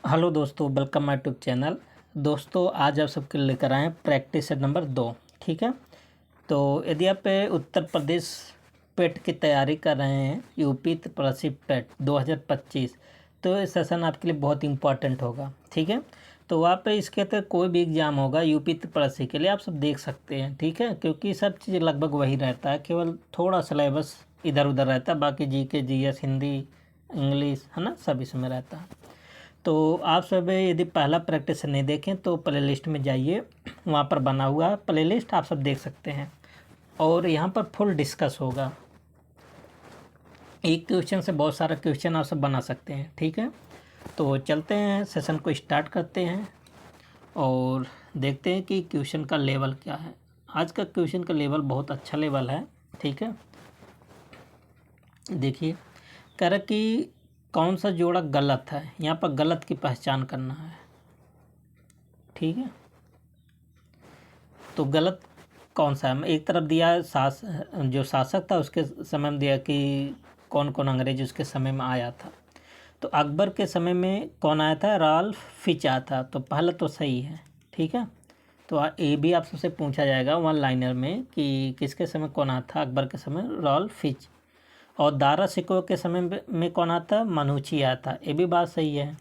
Hello दोस्तों, welcome my YouTube channel. दोस्तों आज आप सबके लिए लेकर आए हैं प्रैक्टिस सेट नंबर 2। ठीक है, तो यदि आप उत्तर प्रदेश पेट की तैयारी कर रहे हैं, यूपी त्रिपक्षीय पेट 2025, तो ये सेशन आपके लिए बहुत इंपॉर्टेंट होगा। ठीक है, तो आप इसके तहत कोई भी एग्ज़ाम होगा यूपी त्रिपक्षीय के लिए आप सब देख सकते हैं। ठीक है, क्योंकि सब चीज़ लगभग वही रहता है, केवल थोड़ा सिलेबस इधर उधर रहता है, बाकी जीके जीएस हिंदी इंग्लिश है ना, सब इसमें रहता है। तो आप सब यदि पहला प्रैक्टिस नहीं देखें तो प्लेलिस्ट में जाइए, वहाँ पर बना हुआ है प्लेलिस्ट, आप सब देख सकते हैं। और यहाँ पर फुल डिस्कस होगा, एक क्वेश्चन से बहुत सारा क्वेश्चन आप सब बना सकते हैं। ठीक है, तो चलते हैं सेशन को स्टार्ट करते हैं और देखते हैं कि क्वेश्चन का लेवल क्या है। आज का क्वेश्चन का लेवल बहुत अच्छा लेवल है। ठीक है, देखिए कह रहा कि कौन सा जोड़ा गलत है, यहाँ पर गलत की पहचान करना है। ठीक है, तो गलत कौन सा है। एक तरफ दिया है जो शासक था उसके समय में दिया कि कौन कौन अंग्रेज उसके समय में आया था। तो अकबर के समय में कौन आया था, राल्फ फिच आया था, तो पहला तो सही है। ठीक है, तो ये भी आप सबसे पूछा जाएगा वन लाइनर में कि किसके समय कौन आया था, अकबर के समय राल्फ फिच। और दारा शिकोह के समय में कौन आता, मनूची आया था, ये भी बात सही है।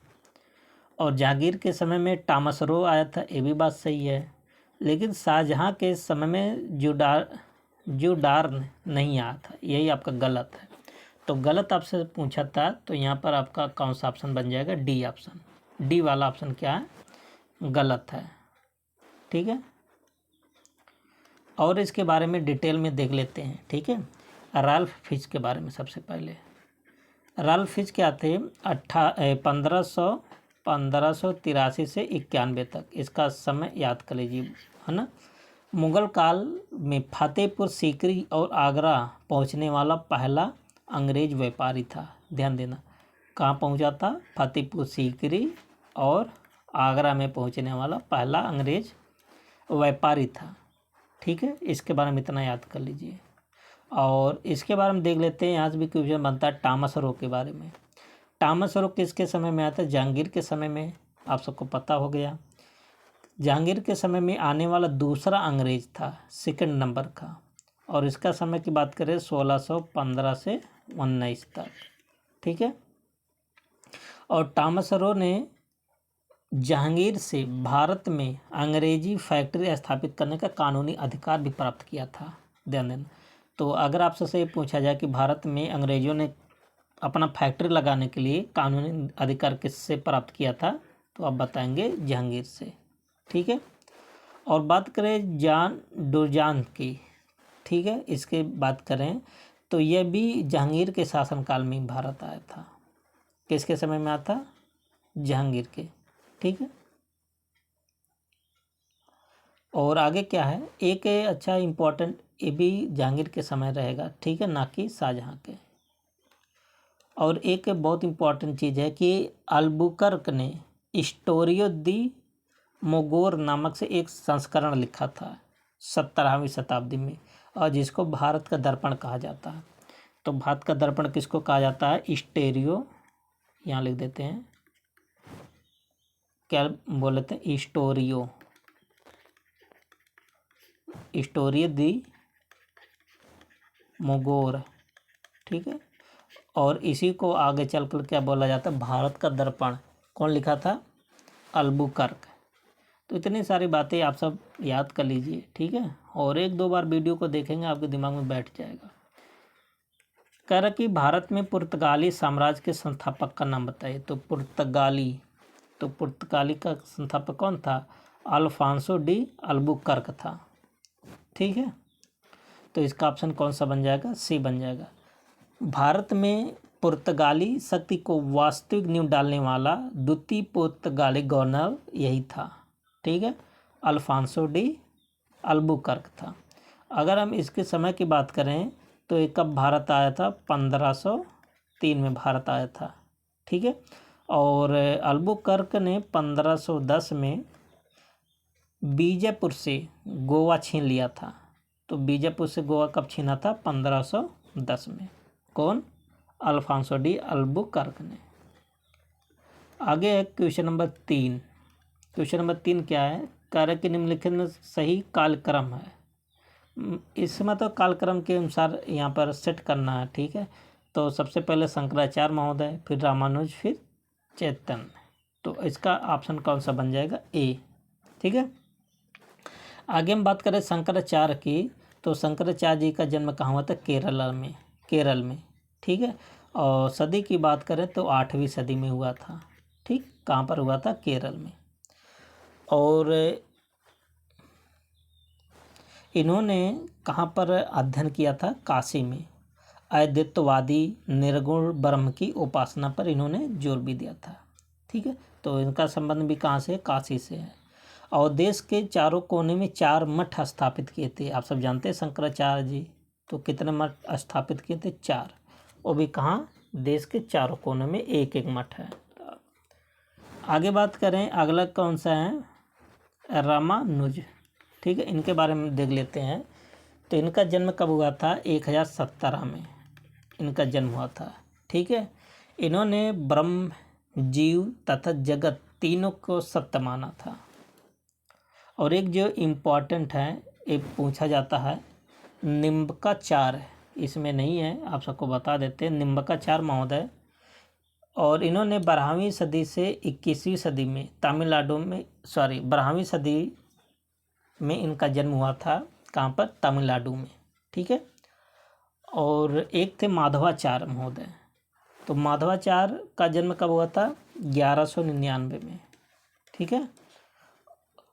और जहांगीर के समय में टॉमस रो आया था, ये भी बात सही है। लेकिन शाहजहाँ के समय में जुडार नहीं आया था, यही आपका गलत है। तो गलत आपसे पूछा था, तो यहाँ पर आपका कौन सा ऑप्शन बन जाएगा, डी ऑप्शन। डी वाला ऑप्शन क्या है, गलत है। ठीक है, और इसके बारे में डिटेल में देख लेते हैं। ठीक है, राल्फ फिच के बारे में सबसे पहले। राल्फ फिच क्या थे, 1583 से 91 तक, इसका समय याद कर लीजिए, है ना। मुग़ल काल में फतेहपुर सीकरी और आगरा पहुंचने वाला पहला अंग्रेज व्यापारी था। ध्यान देना, कहाँ पहुंचा था, फतेहपुर सीकरी और आगरा में पहुंचने वाला पहला अंग्रेज व्यापारी था। ठीक है, इसके बारे में इतना याद कर लीजिए। और इसके बारे में देख लेते हैं, यहाँ से भी क्वेश्चन बनता है टॉमस रो के बारे में। टॉमस रो किसके समय में आता है, जहांगीर के समय में, आप सबको पता हो गया। जहांगीर के समय में आने वाला दूसरा अंग्रेज था, सेकंड नंबर का। और इसका समय की बात करें 1615 से 19 तक। ठीक है, और टॉमस रो ने जहांगीर से भारत में अंग्रेजी फैक्ट्री स्थापित करने का कानूनी अधिकार भी प्राप्त किया था। ध्यान देना, तो अगर आपसे ये पूछा जाए कि भारत में अंग्रेजों ने अपना फैक्ट्री लगाने के लिए कानूनी अधिकार किससे प्राप्त किया था, तो आप बताएंगे जहांगीर से। ठीक है, और बात करें जान डुर्जान की, ठीक है, इसके बात करें तो यह भी जहांगीर के शासनकाल में भारत आया था। किसके समय में आया था, जहांगीर के। ठीक है, और आगे क्या है, एक अच्छा इम्पोर्टेंट, ये भी जहांगीर के समय रहेगा। ठीक है, ना कि शाहजहाँ के। और एक बहुत इम्पॉर्टेंट चीज़ है कि अल्बुकर्क ने स्टोरियो दी मोगोर नामक से एक संस्करण लिखा था 17वीं शताब्दी में, और जिसको भारत का दर्पण कहा जाता है। तो भारत का दर्पण किसको कहा जाता है, स्टेरियो, यहाँ लिख देते हैं, क्या बोल लेते हैं, स्टोरियो, स्टोरियो दी मोगोर। ठीक है, और इसी को आगे चलकर क्या बोला जाता है, भारत का दर्पण कौन लिखा था, अल्बुकर्क। तो इतनी सारी बातें आप सब याद कर लीजिए। ठीक है, और एक दो बार वीडियो को देखेंगे आपके दिमाग में बैठ जाएगा। कह रहा कि भारत में पुर्तगाली साम्राज्य के संस्थापक का नाम बताइए। तो पुर्तगाली का संस्थापक कौन था, अल्फांसो डी अल्बुकर्क था। ठीक है, तो इसका ऑप्शन कौन सा बन जाएगा, सी बन जाएगा। भारत में पुर्तगाली शक्ति को वास्तविक नींव डालने वाला द्वितीय पुर्तगाली गवर्नर यही था। ठीक है, अल्फांसो डी अल्बुकर्क था। अगर हम इसके समय की बात करें तो ये कब भारत आया था, 1503 में भारत आया था। ठीक है, और अल्बुकर्क ने 1510 में बीजापुर से गोवा छीन लिया था। तो बीजापुर से गोवा कब छीना था, 1510 में। कौन, अल्फांसो डी अल्बुकर्क ने। आगे है क्वेश्चन नंबर 3। क्वेश्चन नंबर 3 क्या है, कार्य के निम्नलिखित में सही कालक्रम है। इसमें तो कालक्रम के अनुसार यहाँ पर सेट करना है, ठीक है। तो सबसे पहले शंकराचार्य महोदय, फिर रामानुज, फिर चैतन्य। तो इसका ऑप्शन कौन सा बन जाएगा, ए, ठीक है। आगे हम बात करें शंकराचार्य की, तो शंकराचार्य जी का जन्म कहाँ हुआ था, केरल में, ठीक है। और सदी की बात करें तो 8वीं सदी में हुआ था, ठीक। कहाँ पर हुआ था, केरल में। और इन्होंने कहाँ पर अध्ययन किया था, काशी में। अद्वैतवादी निर्गुण ब्रह्म की उपासना पर इन्होंने जोर भी दिया था, ठीक है। तो इनका संबंध भी कहाँ से, काशी से है। और देश के चारों कोने में 4 मठ स्थापित किए थे। आप सब जानते हैं शंकराचार्य जी, तो कितने मठ स्थापित किए थे, 4। वो भी कहाँ, देश के चारों कोने में एक एक मठ है। आगे बात करें, अगला कौन सा है, रामानुज, ठीक है। इनके बारे में देख लेते हैं। तो इनका जन्म कब हुआ था, 1017 में इनका जन्म हुआ था, ठीक है। इन्होंने ब्रह्म, जीव तथा जगत तीनों को सत्य माना था। और एक जो इम्पॉर्टेंट है, एक पूछा जाता है, निम्बकाचार्य, इसमें नहीं है, आप सबको बता देते हैं, निम्बकाचार्य महोदय। और इन्होंने 12वीं सदी से 21वीं सदी में तमिलनाडु में, 12वीं सदी में इनका जन्म हुआ था, कहाँ पर, तमिलनाडु में, ठीक है। और एक थे माधवाचार्य महोदय। तो माधवाचार्य का जन्म कब हुआ था, 1199 में, ठीक है।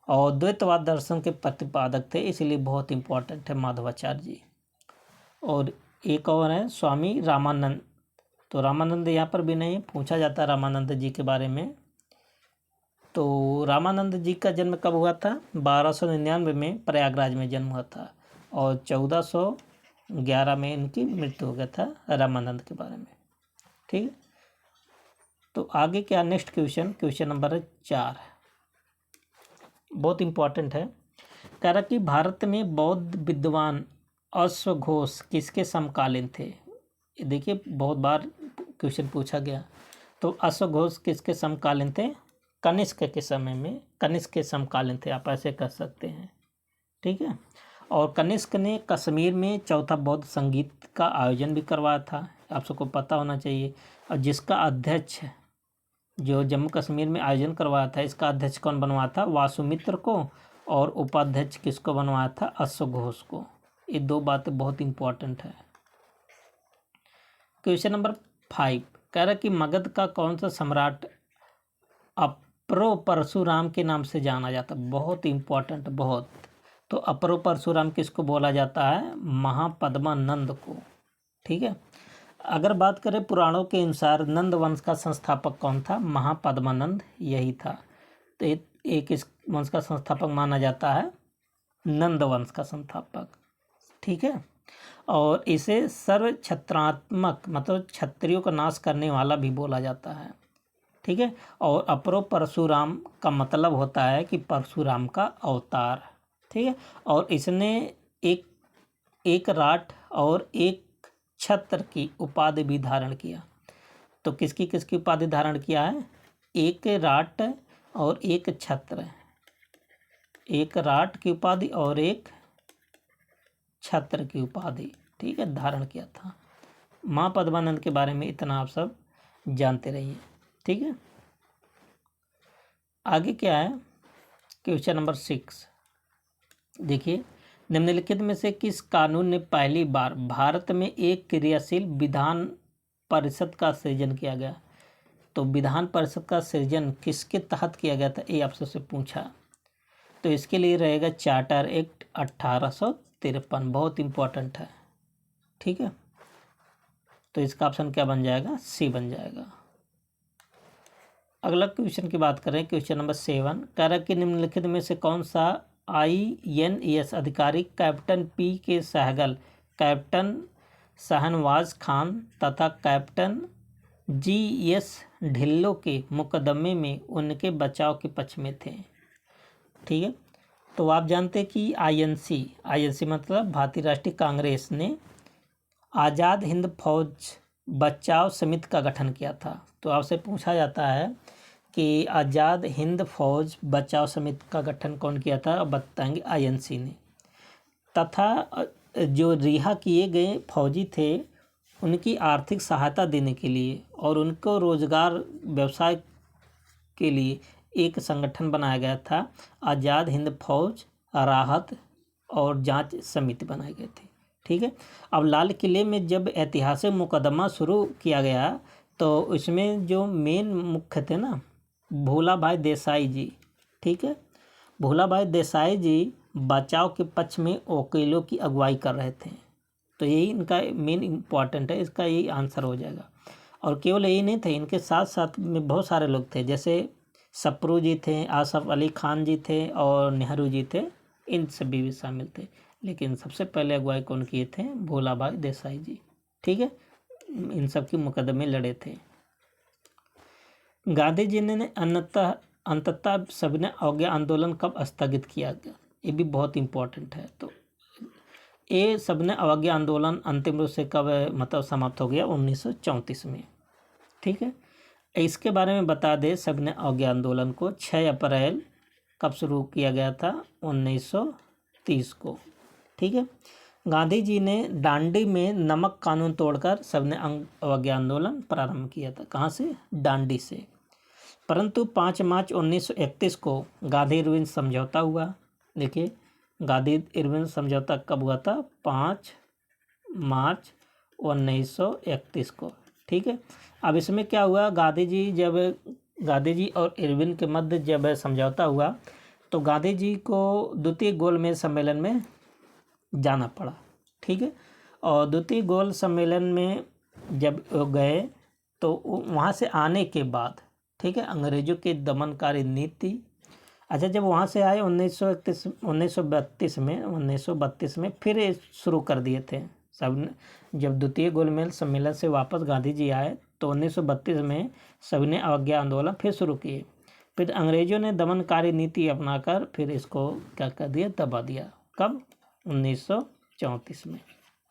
और द्वैतवाद दर्शन के प्रतिपादक थे, इसलिए बहुत इंपॉर्टेंट है माधवाचार्य जी। और एक और है स्वामी रामानंद। तो रामानंद यहाँ पर भी नहीं पूछा जाता रामानंद जी के बारे में। तो रामानंद जी का जन्म कब हुआ था, 1299 में प्रयागराज में जन्म हुआ था। और 1411 में इनकी मृत्यु हो गया था, रामानंद के बारे में, ठीक है। तो आगे क्या, नेक्स्ट क्वेश्चन नंबर 4, बहुत इंपॉर्टेंट है। कह रहा कि भारत में बौद्ध विद्वान अश्वघोष किसके समकालीन थे। देखिए बहुत बार क्वेश्चन पूछा गया। तो अश्वघोष किसके समकालीन थे, कनिष्क के समय में, कनिष्क के समकालीन थे, आप ऐसे कह सकते हैं, ठीक है। और कनिष्क ने कश्मीर में चौथा बौद्ध संगीत का आयोजन भी करवाया था, आप सबको पता होना चाहिए। और जिसका अध्यक्ष, जो जम्मू कश्मीर में आयोजन करवाया था, इसका अध्यक्ष कौन बनवाया था, वासुमित्र को। और उपाध्यक्ष किसको बनवाया था, अश्वघोष को। ये 2 बातें बहुत इंपॉर्टेंट है। क्वेश्चन नंबर 5 कह रहा कि मगध का कौन सा सम्राट अपरो परशुराम के नाम से जाना जाता है, बहुत इंपॉर्टेंट, बहुत। तो अपरो परशुराम किसको बोला जाता है, महापद्मानंद को, ठीक है। अगर बात करें पुराणों के अनुसार नंद वंश का संस्थापक कौन था, महापद्मानंद यही था। तो एक इस वंश का संस्थापक माना जाता है, नंद वंश का संस्थापक, ठीक है। और इसे सर्व छत्रात्मक, मतलब क्षत्रियों का नाश करने वाला भी बोला जाता है, ठीक है। और अपरो परशुराम का मतलब होता है कि परशुराम का अवतार, ठीक है। और इसने एक राठ और एक छत्र की उपाधि भी धारण किया। तो किसकी किसकी उपाधि धारण किया है, एक राठ और एक छत्र, एक राठ की उपाधि और एक छत्र की उपाधि, ठीक है, धारण किया था। माँ पद्मानंद के बारे में इतना आप सब जानते रहिए, ठीक है। आगे क्या है, क्वेश्चन नंबर 6 देखिए, निम्नलिखित में से किस कानून ने पहली बार भारत में एक क्रियाशील विधान परिषद का सृजन किया गया। तो विधान परिषद का सृजन किसके तहत किया गया था, ये आपसे से पूछा। तो इसके लिए रहेगा चार्टर एक्ट 1853, बहुत इंपॉर्टेंट है, ठीक है। तो इसका ऑप्शन क्या बन जाएगा, सी बन जाएगा। अगला क्वेश्चन की बात करें, क्वेश्चन नंबर 7 कह रहा कि निम्नलिखित में से कौन सा INS अधिकारी captain P.K. Sahgal, captain Shahnawaz Khan तथा कैप्टन GS ढिल्लो के मुकदमे में उनके बचाव के पक्ष में थे, ठीक है। तो आप जानते हैं कि INC मतलब भारतीय राष्ट्रीय कांग्रेस ने आज़ाद हिंद फौज बचाव समिति का गठन किया था। तो आपसे पूछा जाता है कि आज़ाद हिंद फौज बचाव समिति का गठन कौन किया था, अब बताएंगे आईएनसी ने। तथा जो रिहा किए गए फौजी थे उनकी आर्थिक सहायता देने के लिए और उनको रोजगार व्यवसाय के लिए एक संगठन बनाया गया था, आज़ाद हिंद फौज राहत और जांच समिति बनाए गए थे। ठीक है। अब लाल किले में जब ऐतिहासिक मुकदमा शुरू किया गया तो इसमें जो मेन मुख्य थे ना, भोला भाई देसाई जी। ठीक है। भोला भाई देसाई जी बचाव के पक्ष में वकीलों की अगुवाई कर रहे थे। तो यही इनका मेन इम्पॉर्टेंट है, इसका यही आंसर हो जाएगा। और केवल यही नहीं थे, इनके साथ साथ में बहुत सारे लोग थे, जैसे सप्रू जी थे, आसफ अली खान जी थे और नेहरू जी थे, इन सभी भी शामिल थे। लेकिन सबसे पहले अगुवाई कौन किए थे, भोला भाई देसाई जी। ठीक है। इन सब के मुकदमे लड़े थे। गांधी जी ने अंततः सविनय अवज्ञा आंदोलन कब स्थगित किया गया, ये भी बहुत इम्पोर्टेंट है। तो ये सविनय अवज्ञा आंदोलन अंतिम रूप से कब मतलब समाप्त हो गया, 1934 में। ठीक है। इसके बारे में बता दें, सविनय अवज्ञा आंदोलन को 6 अप्रैल कब शुरू किया गया था, 1930 को। ठीक है। गांधी जी ने डांडी में नमक कानून तोड़कर सविनय अवज्ञा आंदोलन प्रारंभ किया था। कहाँ से, डांडी से। परंतु 5 मार्च 1931 को गांधी इरविन समझौता हुआ। देखिए, गांधी इरविन समझौता कब हुआ था, 5 मार्च 1931 को। ठीक है। अब इसमें क्या हुआ, गांधी जी और इरविन के मध्य जब समझौता हुआ तो गांधी जी को द्वितीय गोलमेज सम्मेलन में जाना पड़ा। ठीक है। और द्वितीय गोल सम्मेलन में जब गए तो वहाँ से आने के बाद, ठीक है, अंग्रेजों की दमनकारी नीति, अच्छा, जब वहाँ से आए 1932 में फिर शुरू कर दिए थे सब। जब द्वितीय गोलमेज सम्मेलन से वापस गांधी जी आए तो 1932 में सविनय अवज्ञा आंदोलन फिर शुरू किए। फिर अंग्रेजों ने दमनकारी नीति अपनाकर फिर इसको क्या कर दिया, दबा दिया। कब, 1934 में।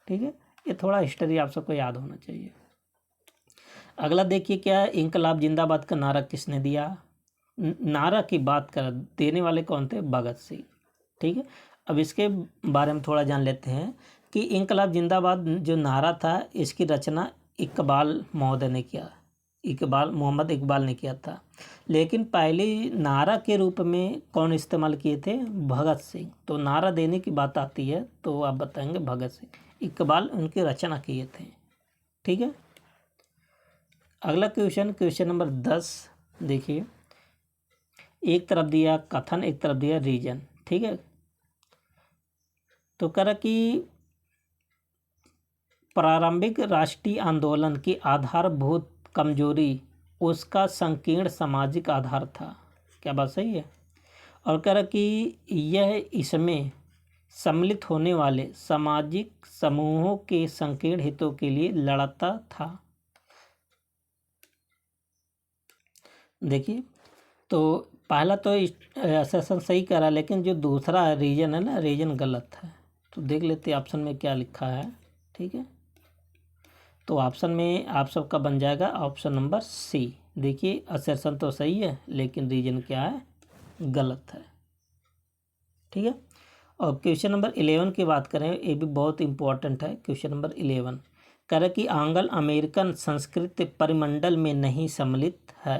ठीक है। ये थोड़ा हिस्ट्री आप सबको याद होना चाहिए। अगला देखिए क्या है, इंकलाब जिंदाबाद का नारा किसने दिया। नारा की बात कर देने वाले कौन थे, भगत सिंह। ठीक है। अब इसके बारे में थोड़ा जान लेते हैं कि इंकलाब जिंदाबाद जो नारा था इसकी रचना इकबाल महोदय ने किया, मोहम्मद इकबाल ने किया था। लेकिन पहली नारा के रूप में कौन इस्तेमाल किए थे, भगत सिंह। तो नारा देने की बात आती है तो आप बताएंगे भगत सिंह, इकबाल उनकी रचना किए थे। ठीक है। अगला क्वेश्चन नंबर 10 देखिए, एक तरफ दिया कथन, एक तरफ दिया रीजन। ठीक है। तो कह रहा कि प्रारंभिक राष्ट्रीय आंदोलन की आधारभूत कमजोरी उसका संकीर्ण सामाजिक आधार था। क्या बात सही है। और कह रहा कि यह इसमें सम्मिलित होने वाले सामाजिक समूहों के संकीर्ण हितों के लिए लड़ता था। देखिए, तो पहला तो असर्शन सही करा, लेकिन जो दूसरा रीजन है ना, रीजन गलत है। तो देख लेते ऑप्शन में क्या लिखा है। ठीक है। तो ऑप्शन में आप सबका बन जाएगा ऑप्शन नंबर सी। देखिए, असर्शन तो सही है लेकिन रीजन क्या है, गलत है। ठीक है। और क्वेश्चन नंबर 11 की बात करें, ये भी बहुत इंपॉर्टेंट है। क्वेश्चन नंबर 11 कह रहा कि एंग्लो अमेरिकन संस्कृति परिमंडल में नहीं सम्मिलित है।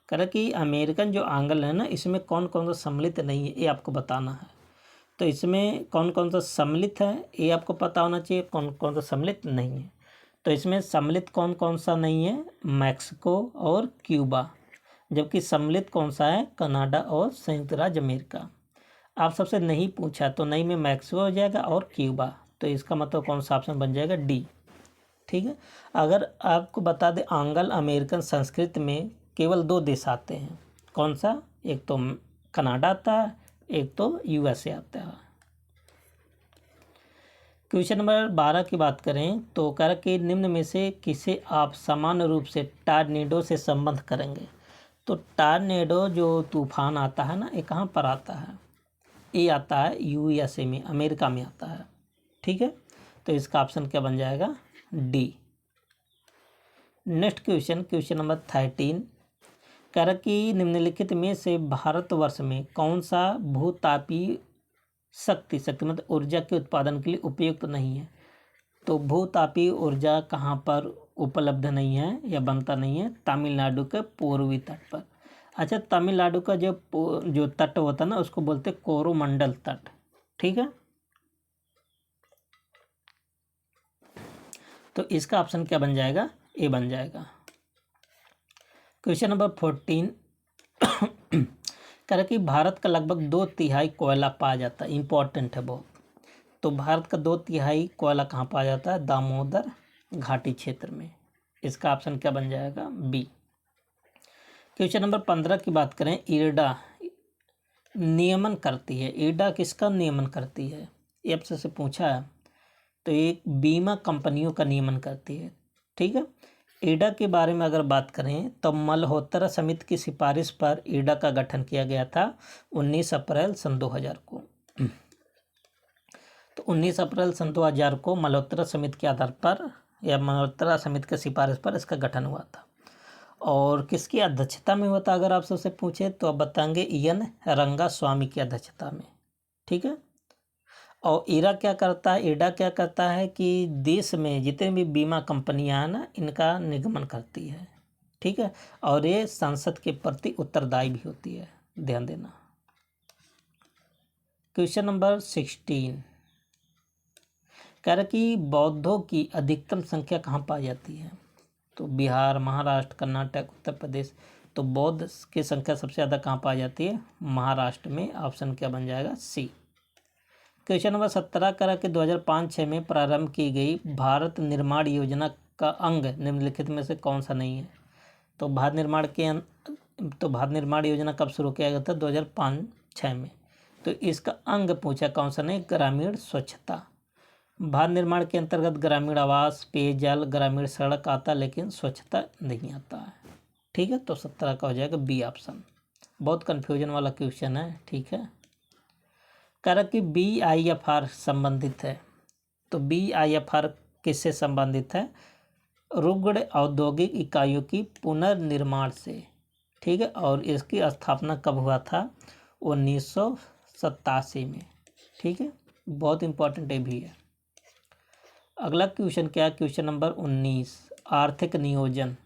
कह रहा कि अमेरिकन जो एंगल है ना, इसमें कौन कौन सा सम्मिलित नहीं है, ये आपको बताना है। तो इसमें कौन कौन सा सम्मिलित है ये आपको पता होना चाहिए, कौन कौन सा सम्मिलित नहीं है। तो इसमें सम्मिलित कौन कौन सा नहीं है, मैक्सिको और क्यूबा। जबकि सम्मिलित कौन सा है, कनाडा और संयुक्त राज्य अमेरिका। आप सबसे नहीं पूछा तो नहीं में मैक्सिको हो जाएगा और क्यूबा। तो इसका मतलब कौन सा ऑप्शन बन जाएगा, डी। ठीक है। अगर आपको बता दें, एंग्लो अमेरिकन संस्कृति में केवल 2 देश आते हैं। कौन सा, एक तो कनाडा आता है, एक तो यूएसए आता है। क्वेश्चन नंबर 12 की बात करें तो कह रहा कि निम्न में से किसे आप सामान्य रूप से टॉर्नेडो से संबंध करेंगे। तो टॉर्नेडो जो तूफान आता है ना, ये कहाँ पर आता है, ये आता है यूएसए में, अमेरिका में आता है। ठीक है। तो इसका ऑप्शन क्या बन जाएगा, डी। नेक्स्ट क्वेश्चन नंबर 13 कह रहा कि निम्नलिखित में से भारतवर्ष में कौन सा भूतापीय शक्ति मतलब ऊर्जा के उत्पादन के लिए उपयुक्त नहीं है। तो भूतापीय ऊर्जा कहाँ पर उपलब्ध नहीं है या बनता नहीं है? तमिलनाडु के पूर्वी तट पर। अच्छा, तमिलनाडु का जो तट होता है ना, उसको बोलते हैं कोरोमंडल तट। ठीक है, तो इसका ऑप्शन क्या बन जाएगा? ए बन जाएगा। क्वेश्चन नंबर 14 कह रहा कि भारत का लगभग 2/3 कोयला पाया जाता है। इंपॉर्टेंट है बहुत। तो भारत का 2/3 कोयला कहाँ पाया जाता है? दामोदर घाटी क्षेत्र में। इसका ऑप्शन क्या बन जाएगा? बी। क्वेश्चन नंबर 15 की बात करें, इरडा नियमन करती है। इरडा किसका नियमन करती है? ये आपसे से पूछा है। तो एक बीमा कंपनियों का नियमन करती है। ठीक है, इरडा के बारे में अगर बात करें तो मल्होत्रा समिति की सिफारिश पर इरडा का गठन किया गया था 19 अप्रैल सन 2000 को। तो 19 अप्रैल सन 2000 को मल्होत्रा समिति के आधार पर या मल्होत्रा समिति की सिफारिश पर इसका गठन हुआ था। और किसकी अध्यक्षता में हुआ था अगर आप सबसे पूछे तो आप बताएंगे एन रंगास्वामी की अध्यक्षता में। ठीक है, और इरडा क्या करता है कि देश में जितने भी बीमा कंपनियां हैं ना, इनका निगमन करती है। ठीक है, और ये संसद के प्रति उत्तरदायी भी होती है, ध्यान देना। क्वेश्चन नंबर 16 कह रहा कि बौद्धों की अधिकतम संख्या कहाँ पाई जाती है? तो बिहार, महाराष्ट्र, कर्नाटक, उत्तर प्रदेश। तो बौद्ध की संख्या सबसे ज़्यादा कहाँ पाई जाती है? महाराष्ट्र में। ऑप्शन क्या बन जाएगा? सी। क्वेश्चन नंबर 17 करा कि 2005-06 में प्रारंभ की गई भारत निर्माण योजना का अंग निम्नलिखित में से कौन सा नहीं है? तो भारत निर्माण योजना कब शुरू किया गया था? 2005-06 में। तो इसका अंग पूछा कौन सा नहीं? ग्रामीण स्वच्छता। भारत निर्माण के अंतर्गत ग्रामीण आवास, पेयजल, ग्रामीण सड़क आता है, लेकिन स्वच्छता नहीं आता है। ठीक है, तो 17 का हो जाएगा बी ऑप्शन। बहुत कन्फ्यूजन वाला क्वेश्चन है। ठीक है, कह रहा कि BIFR संबंधित है। तो BIFR किससे संबंधित है? रुग्ण औद्योगिक इकाइयों की पुनर्निर्माण से। ठीक है, और इसकी स्थापना कब हुआ था? 1987 में। ठीक है, बहुत इंपॉर्टेंट ये भी है। अगला क्वेश्चन क्या है? क्वेश्चन नंबर 19 आर्थिक नियोजन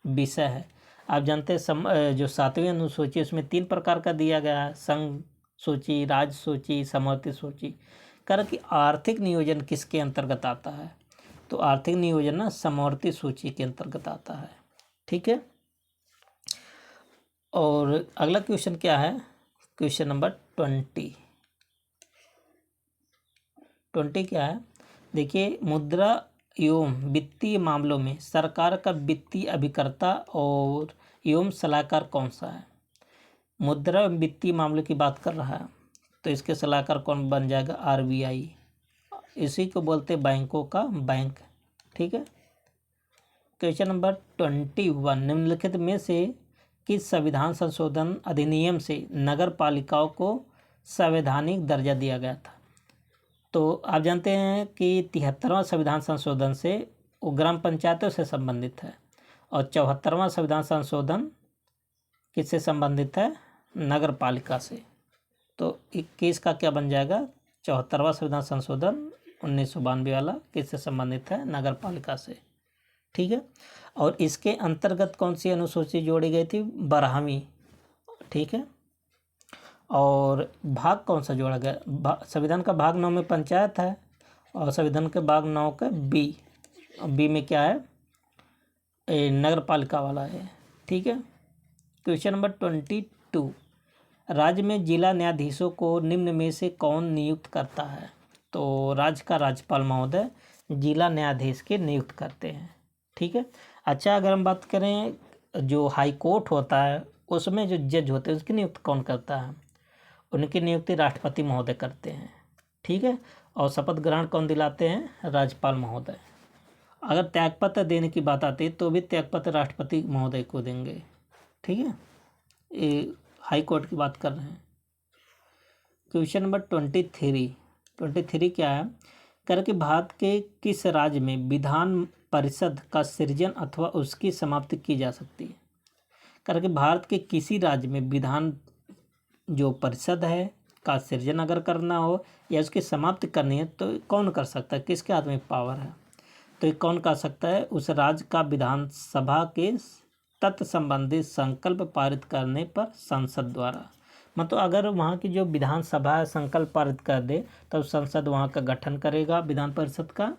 विषय है। आप जानते हैं जो 7वीं अनुसूची उसमें 3 प्रकार का दिया गया है, संघ सूची, राज्य सूची, समवर्ती सूची। कर कि आर्थिक नियोजन किसके अंतर्गत आता है? तो आर्थिक नियोजन ना समवर्ती सूची के अंतर्गत आता है। ठीक है, और अगला क्वेश्चन क्या है? क्वेश्चन नंबर 20 क्या है? देखिए, मुद्रा एवं वित्तीय मामलों में सरकार का वित्तीय अभिकर्ता और एवं सलाहकार कौन सा है? मुद्रा वित्तीय मामलों की बात कर रहा है, तो इसके सलाहकार कौन बन जाएगा? RBI। इसी को बोलते बैंकों का बैंक। ठीक है, क्वेश्चन नंबर 21 निम्नलिखित में से किस संविधान संशोधन अधिनियम से नगर पालिकाओं को संवैधानिक दर्जा दिया गया था? तो आप जानते हैं कि 73वां संविधान संशोधन से वो ग्राम पंचायतों से संबंधित है, और 74वां संविधान संशोधन किससे संबंधित है? नगर पालिका से। तो 21 का क्या बन जाएगा? 74वां संविधान संशोधन 1992 वाला किससे संबंधित है? नगर पालिका से। ठीक है, और इसके अंतर्गत कौन सी अनुसूची जोड़ी गई थी? 12वीं। ठीक है, और भाग कौन सा जोड़ा गया? संविधान का भाग 9 में पंचायत है, और संविधान के भाग 9 का बी में क्या है? नगर पालिका वाला है। ठीक है, क्वेश्चन नंबर 22 राज्य में जिला न्यायाधीशों को निम्न में से कौन नियुक्त करता है? तो राज्य का राज्यपाल महोदय जिला न्यायाधीश के नियुक्त करते हैं। ठीक है, अच्छा, अगर हम बात करें जो हाई कोर्ट होता है उसमें जो जज होते हैं उसकी नियुक्ति कौन करता है? उनकी नियुक्ति राष्ट्रपति महोदय करते हैं। ठीक है, और शपथ ग्रहण कौन दिलाते हैं? राज्यपाल महोदय। अगर त्यागपत्र देने की बात आती है तो भी त्यागपत्र राष्ट्रपति महोदय को देंगे। ठीक है, ये हाई कोर्ट की बात कर रहे हैं। क्वेश्चन नंबर 23 क्या है? कर कि भारत के किस राज्य में विधान परिषद का सृजन अथवा उसकी समाप्ति की जा सकती है? करके भारत के किसी राज्य में विधान जो परिषद है का सृजन अगर करना हो या उसकी समाप्ति करनी है तो कौन कर सकता है, किसके हाथ में पावर है, तो ये कौन कर सकता है, उस राज्य का विधानसभा के तत्संबंधी संकल्प पारित करने पर संसद द्वारा। मतलब अगर वहाँ की जो विधानसभा है संकल्प पारित कर दे तो संसद वहाँ का गठन करेगा विधान परिषद का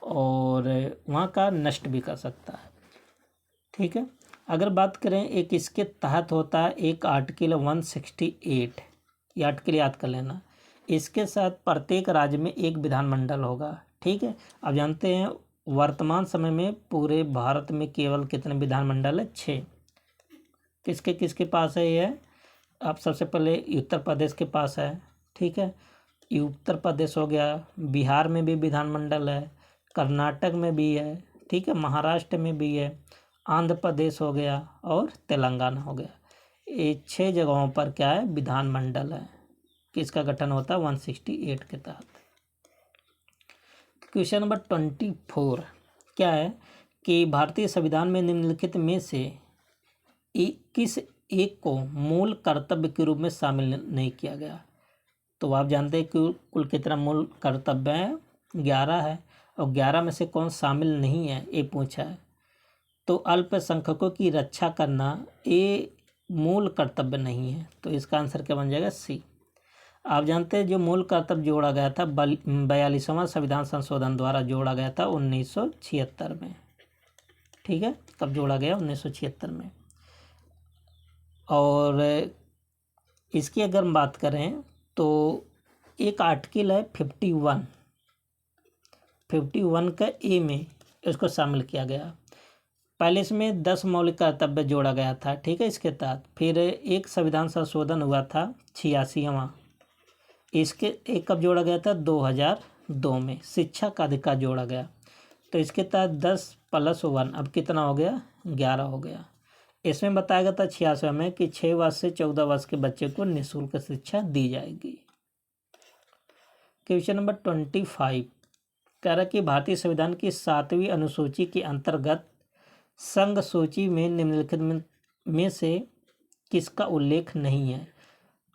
और वहाँ का नष्ट भी कर सकता है। ठीक है, अगर बात करें एक इसके तहत होता है एक आर्टिकल 168, ये आर्टिकल याद कर लेना। इसके साथ प्रत्येक राज्य में एक विधानमंडल होगा। ठीक है, अब जानते हैं वर्तमान समय में पूरे भारत में केवल कितने विधानमंडल है, 6। किसके किसके पास है ये, आप सबसे पहले उत्तर प्रदेश के पास है। ठीक है, ये उत्तर प्रदेश हो गया, बिहार में भी विधानमंडल है, कर्नाटक में भी है, ठीक है, महाराष्ट्र में भी है, आंध्र प्रदेश हो गया और तेलंगाना हो गया। ये 6 जगहों पर क्या है, विधानमंडल है। किसका गठन होता है, 168 के तहत। क्वेश्चन नंबर 24 क्या है कि भारतीय संविधान में निम्नलिखित में से किस एक को मूल कर्तव्य के रूप में शामिल नहीं किया गया। तो आप जानते हैं कि कुल कितना मूल कर्तव्य है, 11 है, और 11 में से कौन शामिल नहीं है ये पूछा है। तो अल्पसंख्यकों की रक्षा करना ये मूल कर्तव्य नहीं है, तो इसका आंसर क्या बन जाएगा, सी। आप जानते हैं जो मूल कर्तव्य जोड़ा गया था 42वां संविधान संशोधन द्वारा जोड़ा गया था 1976 में। ठीक है, कब जोड़ा गया, 1976 में। और इसकी अगर हम बात करें तो एक आर्टिकल है 51 का ए में इसको शामिल किया गया। पहले इसमें 10 मौलिक कर्तव्य जोड़ा गया था। ठीक है, इसके तहत फिर एक संविधान संशोधन हुआ था 86वां, इसके एक कब जोड़ा गया था, 2002 में शिक्षा का अधिकार जोड़ा गया। तो इसके तहत 10+1 अब कितना हो गया, 11 हो गया। इसमें बताया गया था 86 में कि 6 वर्ष से 14 वर्ष के बच्चे को निःशुल्क शिक्षा दी जाएगी। क्वेश्चन नंबर 25 कह रहा है कि भारतीय संविधान की 7वीं अनुसूची के अंतर्गत संघ सूची में निम्नलिखित में से किसका उल्लेख नहीं है।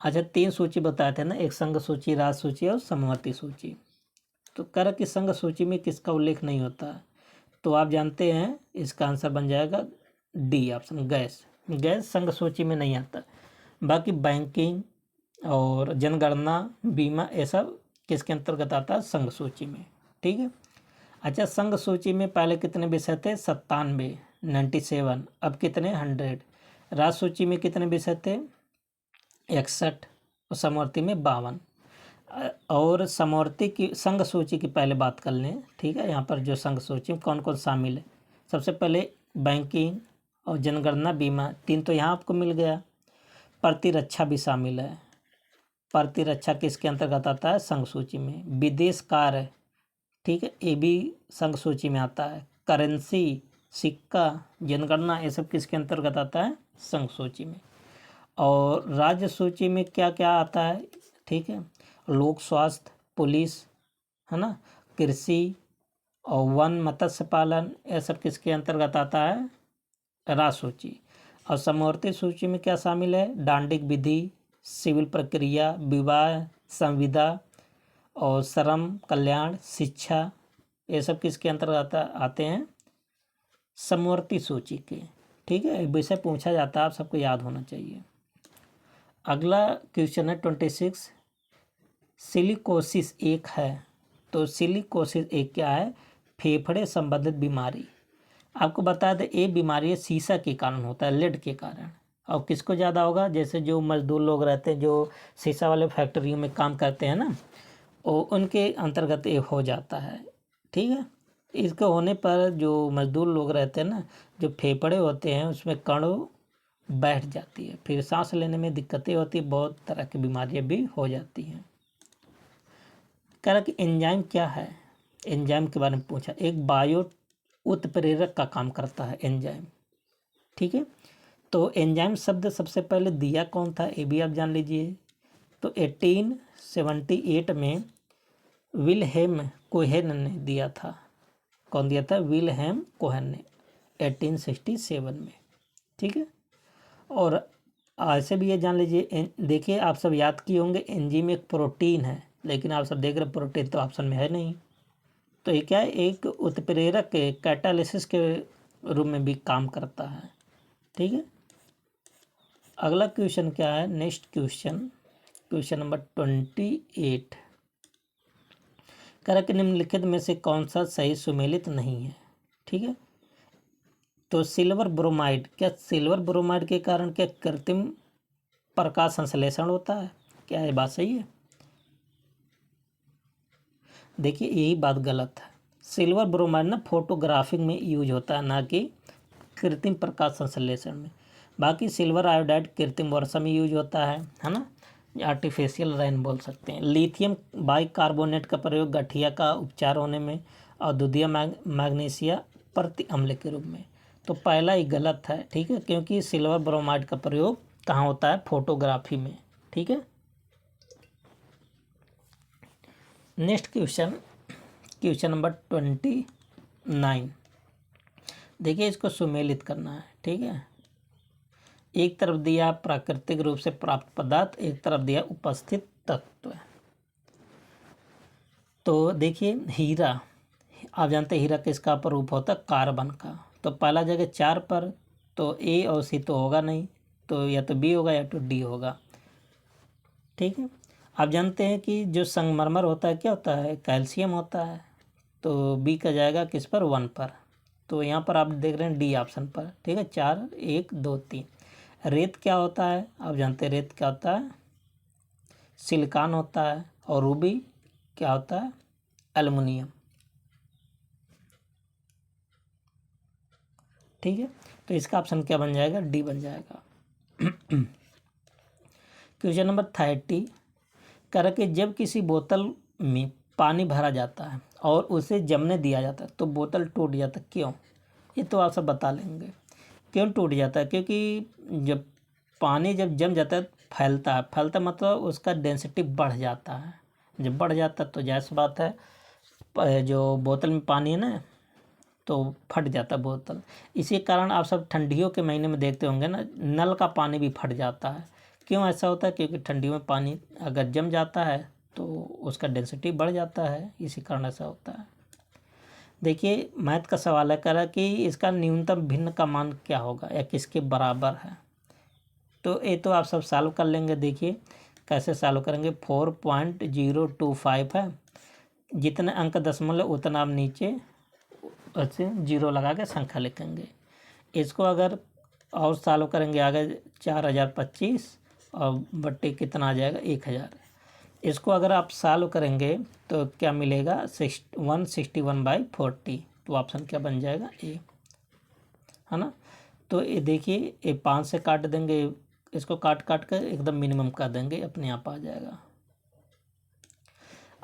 अच्छा, 3 सूची बताए थे ना, एक संघ सूची, राज्य सूची और समवर्ती सूची। तो कह रहा कि संघ सूची में किसका उल्लेख नहीं होता है, तो आप जानते हैं इसका आंसर बन जाएगा डी ऑप्शन, गैस संघ सूची में नहीं आता। बाकी बैंकिंग और जनगणना, बीमा, ये सब किसके अंतर्गत आता है, संघ सूची में। ठीक है, अच्छा, संघ सूची में पहले कितने विषय थे, 97, अब कितने, 100। राज्य सूची में कितने विषय थे, 61, और समवर्ती में 52। और समवर्ती की संघ सूची की पहले बात कर लें। ठीक है, यहाँ पर जो संघ सूची में कौन कौन शामिल है, सबसे पहले बैंकिंग और जनगणना, बीमा, 3 तो यहाँ आपको मिल गया। प्रतिरक्षा भी शामिल है, प्रतिरक्षा किसके अंतर्गत आता है, संघ सूची में। विदेश कार्य, ठीक है, ये भी संघ सूची में आता है। करेंसी, सिक्का, जनगणना, ये सब किसके अंतर्गत आता है, संघ सूची में। और राज्य सूची में क्या क्या आता है, ठीक है, लोक स्वास्थ्य, पुलिस, है ना, कृषि और वन, मत्स्य पालन, ये सब किसके अंतर्गत आता है, राज्य सूची। और समवर्ती सूची में क्या शामिल है, दांडिक विधि, सिविल प्रक्रिया, विवाह, संविदा और श्रम कल्याण, शिक्षा, ये सब किसके अंतर्गत आते हैं, समवर्ती सूची के। ठीक है, विषय पूछा जाता है, आप सबको याद होना चाहिए। अगला क्वेश्चन है 26, सिलिकोसिस एक है, तो सिलिकोसिस एक क्या है, फेफड़े संबंधित बीमारी। आपको बता दें ये बीमारी शीशा के कारण होता है, लेड के कारण। और किसको ज़्यादा होगा, जैसे जो मजदूर लोग रहते हैं जो शीशा वाले फैक्ट्रियों में काम करते हैं ना, और उनके अंतर्गत ये हो जाता है। ठीक है, इसके होने पर जो मजदूर लोग रहते हैं ना, जो फेफड़े होते हैं उसमें कण बैठ जाती है, फिर सांस लेने में दिक्कतें होती है, बहुत तरह की बीमारियां भी हो जाती हैं। कह रहा कि एंजाइम क्या है, एंजाइम के बारे में पूछा। एक बायो उत्प्रेरक का काम करता है एंजाइम। ठीक है, तो एंजाइम शब्द सबसे पहले दिया कौन था, ये भी आप जान लीजिए। तो 1878 में विल्हेम कोहेन ने दिया था। कौन दिया था, विल्हेम कोहेन ने, 1867 में। ठीक है, और ऐसे भी ये जान लीजिए, देखिए आप सब याद किए होंगे एंजाइम एक प्रोटीन है, लेकिन आप सब देख रहे प्रोटीन तो ऑप्शन में है नहीं। तो ये क्या है, एक उत्प्रेरक के कैटालिसिस के रूप में भी काम करता है। ठीक है, अगला क्वेश्चन क्या है, नेक्स्ट क्वेश्चन नंबर 28। कह रहा कि निम्नलिखित में से कौन सा सही सुमेलित नहीं है। ठीक है, तो सिल्वर ब्रोमाइड, क्या सिल्वर ब्रोमाइड के कारण क्या कृत्रिम प्रकाश संश्लेषण होता है? क्या ये बात सही है? देखिए यही बात गलत है। सिल्वर ब्रोमाइड ना फोटोग्राफिक में यूज होता है, ना कि कृत्रिम प्रकाश संश्लेषण में। बाकी सिल्वर आयोडाइड कृत्रिम वर्षा में यूज होता है ना, आर्टिफिशियल रेन बोल सकते हैं। लिथियम बाइकार्बोनेट का प्रयोग गठिया का उपचार होने में और दूधिया मैग्नीशिया प्रति अम्ल के रूप में। तो पहला ही गलत है। ठीक है, क्योंकि सिल्वर ब्रोमाइड का प्रयोग कहाँ होता है, फोटोग्राफी में। ठीक है, नेक्स्ट क्वेश्चन नंबर 29। देखिए इसको सुमेलित करना है। ठीक है, एक तरफ दिया प्राकृतिक रूप से प्राप्त पदार्थ, एक तरफ दिया उपस्थित तत्व। तो देखिए हीरा, आप जानते हैं हीरा किसका रूप होता है, कार्बन का। तो पहला जगह 4 पर, तो ए और सी तो होगा नहीं, तो या तो बी होगा या तो डी होगा। ठीक है, आप जानते हैं कि जो संगमरमर होता है क्या होता है, कैल्शियम होता है। तो बी का जाएगा किस पर, 1 पर। तो यहाँ पर आप देख रहे हैं डी ऑप्शन पर। ठीक है, 4 1 2 3। रेत क्या होता है, आप जानते हैं रेत क्या होता है, सिलिकॉन होता है। और रूबी क्या होता है, एल्युमिनियम। ठीक है, तो इसका ऑप्शन क्या बन जाएगा, डी बन जाएगा। Question number 30। कह रहा कि जब किसी बोतल में पानी भरा जाता है और उसे जमने दिया जाता है तो बोतल टूट जाता है, क्यों? ये तो आप सब बता लेंगे क्यों टूट जाता है। क्योंकि जब पानी जब जम जाता है फैलता मतलब उसका डेंसिटी बढ़ जाता है। जब बढ़ जाता है तो जाहिर सी बात है जो बोतल में पानी है ना, तो फट जाता है बोतल। इसी कारण आप सब ठंडियों के महीने में देखते होंगे ना, नल का पानी भी फट जाता है। क्यों ऐसा होता है? क्योंकि ठंडियों में पानी अगर जम जाता है तो उसका डेंसिटी बढ़ जाता है, इसी कारण ऐसा होता है। देखिए मैथ का सवाल है, कह रहा कि इसका न्यूनतम भिन्न का मान क्या होगा या किसके बराबर है। तो ये तो आप सब सॉल्व कर लेंगे। देखिए कैसे सॉल्व करेंगे, 4.025 है, जितने अंक दशमलव उतना आप नीचे अच्छे 0 लगा के संख्या लिखेंगे। इसको अगर और सॉल्व करेंगे आगे 4025 और बट्टे कितना आ जाएगा 1000। इसको अगर आप सॉल्व करेंगे तो क्या मिलेगा, 161/40। तो ऑप्शन क्या बन जाएगा, ए, है ना। तो ये देखिए ये 5 से काट देंगे, इसको काट कर एकदम मिनिमम कर देंगे, अपने आप आ जाएगा।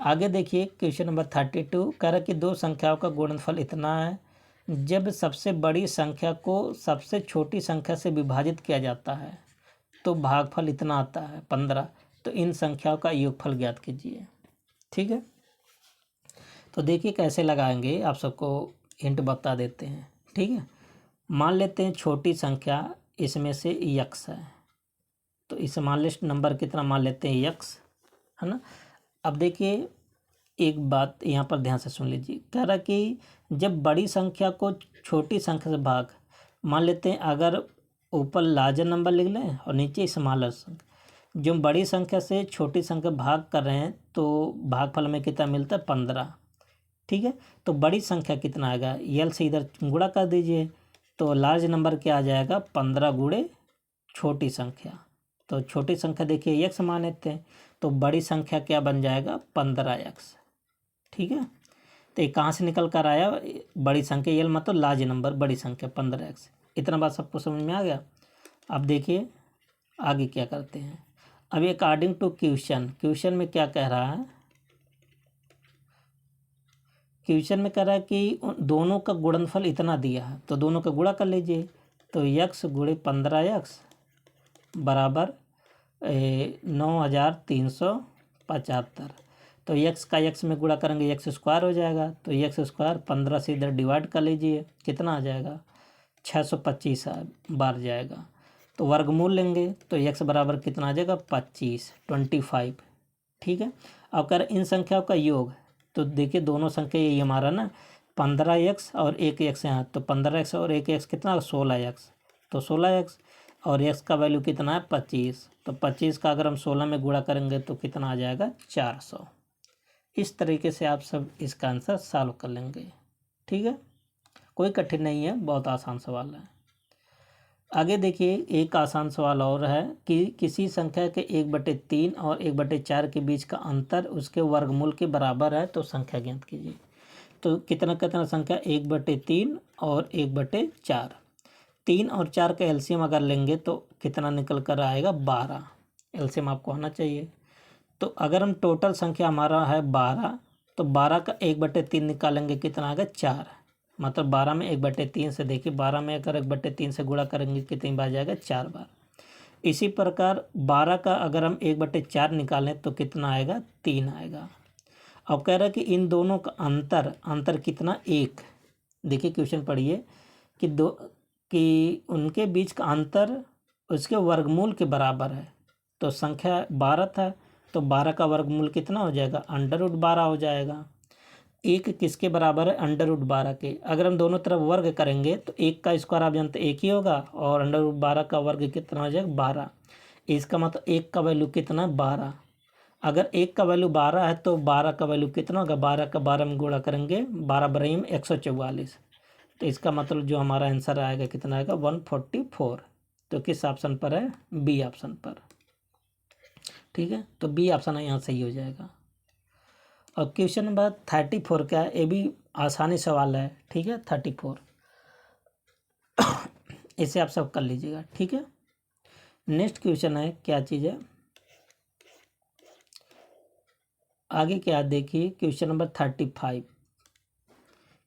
आगे देखिए क्वेश्चन नंबर 32। कह रहा कि दो संख्याओं का गुणनफल इतना है, जब सबसे बड़ी संख्या को सबसे छोटी संख्या से विभाजित किया जाता है तो भागफल इतना आता है 15। तो इन संख्याओं का योगफल ज्ञात कीजिए। ठीक है, तो देखिए कैसे लगाएंगे, आप सबको हिंट बता देते हैं। ठीक है, मान लेते हैं छोटी संख्या इसमें से यक्स है, तो इसे मान लिस्ट नंबर कितना मान लेते हैं, यक्स, है ना। अब देखिए एक बात यहाँ पर ध्यान से सुन लीजिए। कह रहा कि जब बड़ी संख्या को छोटी संख्या से भाग, मान लेते हैं अगर ऊपर लार्जर नंबर लिख लें और नीचे स्मॉलर संख्या, जो बड़ी संख्या से छोटी संख्या भाग कर रहे हैं तो भागफल में कितना मिलता है, 15। ठीक है, तो बड़ी संख्या कितना आएगा, यल से इधर गुणा कर दीजिए, तो लार्ज नंबर क्या आ जाएगा, 15 गुणे छोटी संख्या। तो छोटी संख्या देखिए यक्स माने थे, तो बड़ी संख्या क्या बन जाएगा, 15x। ठीक है, तो ये कहाँ से निकल कर आया, बड़ी संख्या यल मतलब लार्ज नंबर, बड़ी संख्या 15x। इतना बात सबको समझ में आ गया। अब देखिए आगे क्या करते हैं। अब अकॉर्डिंग टू क्वेश्चन में क्या कह रहा है, क्वेश्चन में कह रहा है कि दोनों का गुणनफल इतना दिया है, तो दोनों का गुणा कर लीजिए। तो यक्स गुणे 15x बराबर 9375। तो यक्स का यक्स में गुणा करेंगे यक्स स्क्वायर हो जाएगा, तो यक्स स्क्वायर 15 से इधर डिवाइड कर लीजिए, कितना आ जाएगा, 625 बार जाएगा। तो वर्गमूल लेंगे तो x बराबर कितना आ जाएगा 25, 25। ठीक है। अब कर इन संख्याओं का योग, तो देखिए दोनों संख्या ये हमारा ना 15x और 1x यहाँ, तो 15x और 1x कितना 16x, तो 16x और x का वैल्यू कितना है 25, तो 25 का अगर हम 16 में गुणा करेंगे तो कितना आ जाएगा 400। इस तरीके से आप सब इसका आंसर सॉल्व कर लेंगे। ठीक है, कोई कठिन नहीं है, बहुत आसान सवाल है। आगे देखिए एक आसान सवाल और है कि किसी संख्या के 1/3 और 1/4 के बीच का अंतर उसके वर्गमूल के बराबर है, तो संख्या ज्ञात कीजिए। तो कितना कितना संख्या 1/3 और 1/4, 3 और 4 का एलसीएम अगर लेंगे तो कितना निकल कर आएगा 12, एलसीएम आपको आना चाहिए। तो अगर हम टोटल संख्या हमारा है 12, तो 12 का 1/3 निकालेंगे कितना आएगा 4, मतलब 12 में 1/3 से, देखिए 12 में अगर 1/3 से गुणा करेंगे कितनी बार जाएगा 4 बार। इसी प्रकार 12 का अगर हम 1/4 निकालें तो कितना आएगा 3 आएगा। अब कह रहा है कि इन दोनों का अंतर कितना 1। देखिए क्वेश्चन पढ़िए कि उनके बीच का अंतर उसके वर्गमूल के बराबर है। तो संख्या 12 था, तो 12 का वर्गमूल कितना हो जाएगा √12 हो जाएगा। एक किसके बराबर है √12 के। अगर हम दोनों तरफ वर्ग करेंगे तो एक का स्क्वायर आप जानते एक ही होगा, और √12 का वर्ग कितना हो जाएगा 12। इसका मतलब एक का वैल्यू कितना है 12। अगर एक का वैल्यू 12 है तो 12 का वैल्यू कितना होगा, 12 का 12 में गुणा करेंगे 12 बराबर 144। तो इसका मतलब जो हमारा आंसर आएगा कितना आएगा 144। तो किस ऑप्शन पर है, बी ऑप्शन पर। ठीक है, तो बी ऑप्शन यहाँ सही हो जाएगा। और क्वेश्चन नंबर 34 क्या है, ये भी आसानी सवाल है। ठीक है, 34 इसे आप सब कर लीजिएगा। ठीक है, नेक्स्ट क्वेश्चन है क्या चीज़ है आगे क्या देखिए, क्वेश्चन नंबर 35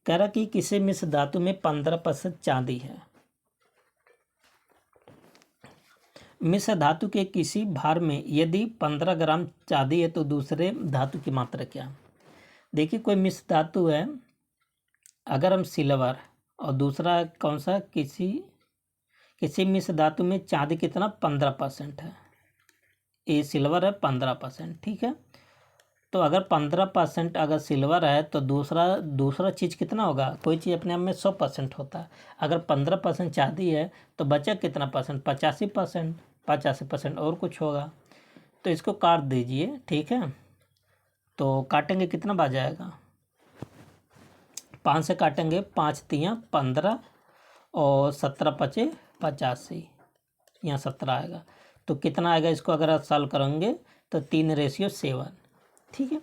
कह रहा कि किसी मिश्र धातु में 15% चांदी है। मिश्र धातु के किसी भार में यदि 15 ग्राम चांदी है तो दूसरे धातु की मात्रा क्या। देखिए कोई मिश्र धातु है, अगर हम सिल्वर, और दूसरा कौन सा किसी मिश्र धातु में चांदी कितना 15% है, ये सिल्वर है 15%। ठीक है, तो अगर 15% अगर सिल्वर है तो दूसरा चीज़ कितना होगा, कोई चीज़ अपने आप में 100% होता है। अगर 15% चांदी है तो बचा कितना परसेंट 85%, 85% और कुछ होगा। तो इसको काट दीजिए। ठीक है, तो काटेंगे कितना बार जाएगा 5 से काटेंगे, 5 तियाँ 15 और 17 पचे 85, यहाँ 17 आएगा। तो कितना आएगा, इसको अगर आप सॉल्व करेंगे तो 3:7। ठीक है,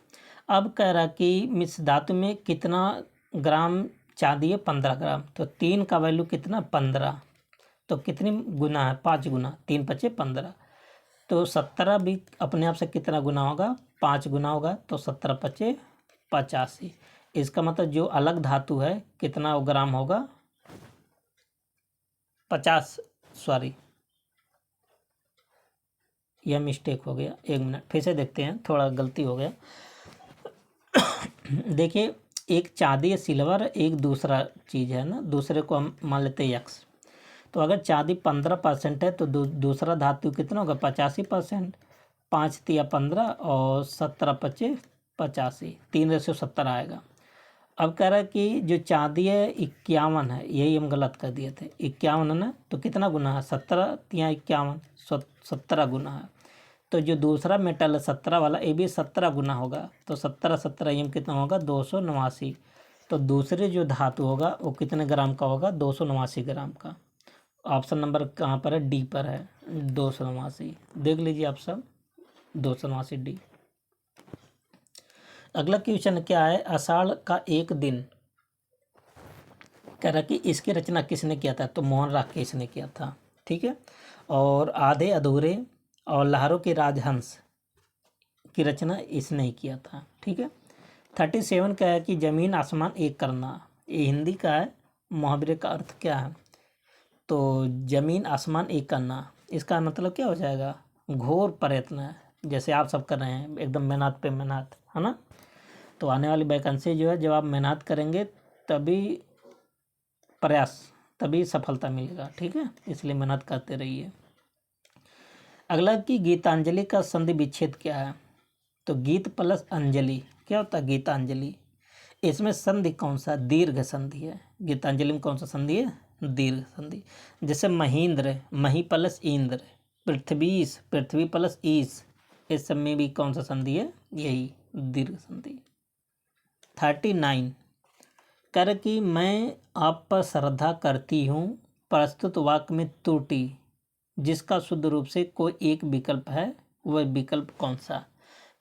अब कह रहा कि मिश्र धातु में कितना ग्राम चांदी है 15 ग्राम, तो 3 का वैल्यू कितना 15, तो कितनी गुना है 5 गुना, 3 पचे 15, तो 17 भी अपने आप से कितना गुना होगा 5 गुना होगा, तो 17 पचे 85। इसका मतलब जो अलग धातु है कितना ग्राम होगा 50, सॉरी यह मिस्टेक हो गया, 1 मिनट फिर से देखते हैं, थोड़ा गलती हो गया। देखिए एक चांदी है सिल्वर, एक दूसरा चीज़ है ना, दूसरे को हम मान लेते हैं x। तो अगर चांदी 15% है तो दूसरा धातु कितना होगा 85%, 5 तिया 15 और 17 पचे 85, 3:70 आएगा। अब कह रहा है कि जो चांदी है 51 है, यही हम गलत कर दिए थे, 51 है ना, तो कितना गुना है 17 तिया 51, 17 गुना है। तो जो दूसरा मेटल है 17 वाला, ये भी 17 गुना होगा, तो 17 ये कितना होगा 289। तो दूसरे जो धातु होगा वो कितने ग्राम का होगा 289 ग्राम का। ऑप्शन नंबर कहाँ पर है, डी पर है, 289। देख लीजिए आप सब 289 डी। अगला क्वेश्चन क्या है, आषाढ़ का एक दिन, कह रहा कि इसकी रचना किसने किया था, तो मोहन राकेश ने किया था। ठीक है, और आधे अधूरे और लहरों के राजहंस की रचना इसने ही किया था। ठीक है, 37 क्या है कि जमीन आसमान एक करना, ये हिंदी का है, मुहावरे का अर्थ क्या है, तो जमीन आसमान एक करना, इसका मतलब क्या हो जाएगा घोर प्रयत्न है, जैसे आप सब कर रहे हैं एकदम मेहनत पे मेहनत, है ना। तो आने वाली वैकेंसी जो है, जब आप मेहनत करेंगे तभी प्रयास, तभी सफलता मिलेगा। ठीक है, इसलिए मेहनत करते रहिए। अगला कि गीतांजलि का संधि विच्छेद क्या है? तो गीत प्लस अंजलि क्या होता है? गीतांजलि। इसमें संधि कौन सा? दीर्घ संधि है। गीतांजलि में कौन सा संधि है? दीर्घ संधि। जैसे महेंद्र, मही प्लस इंद्र, पृथ्वीश, पृथ्वी प्लस ईश, इस सब में भी कौन सा संधि है? यही दीर्घ संधि। 39 कर कि मैं आप पर श्रद्धा करती हूँ, प्रस्तुत वाक्य में त्रुटि जिसका शुद्ध रूप से कोई एक विकल्प है, वह विकल्प कौन सा?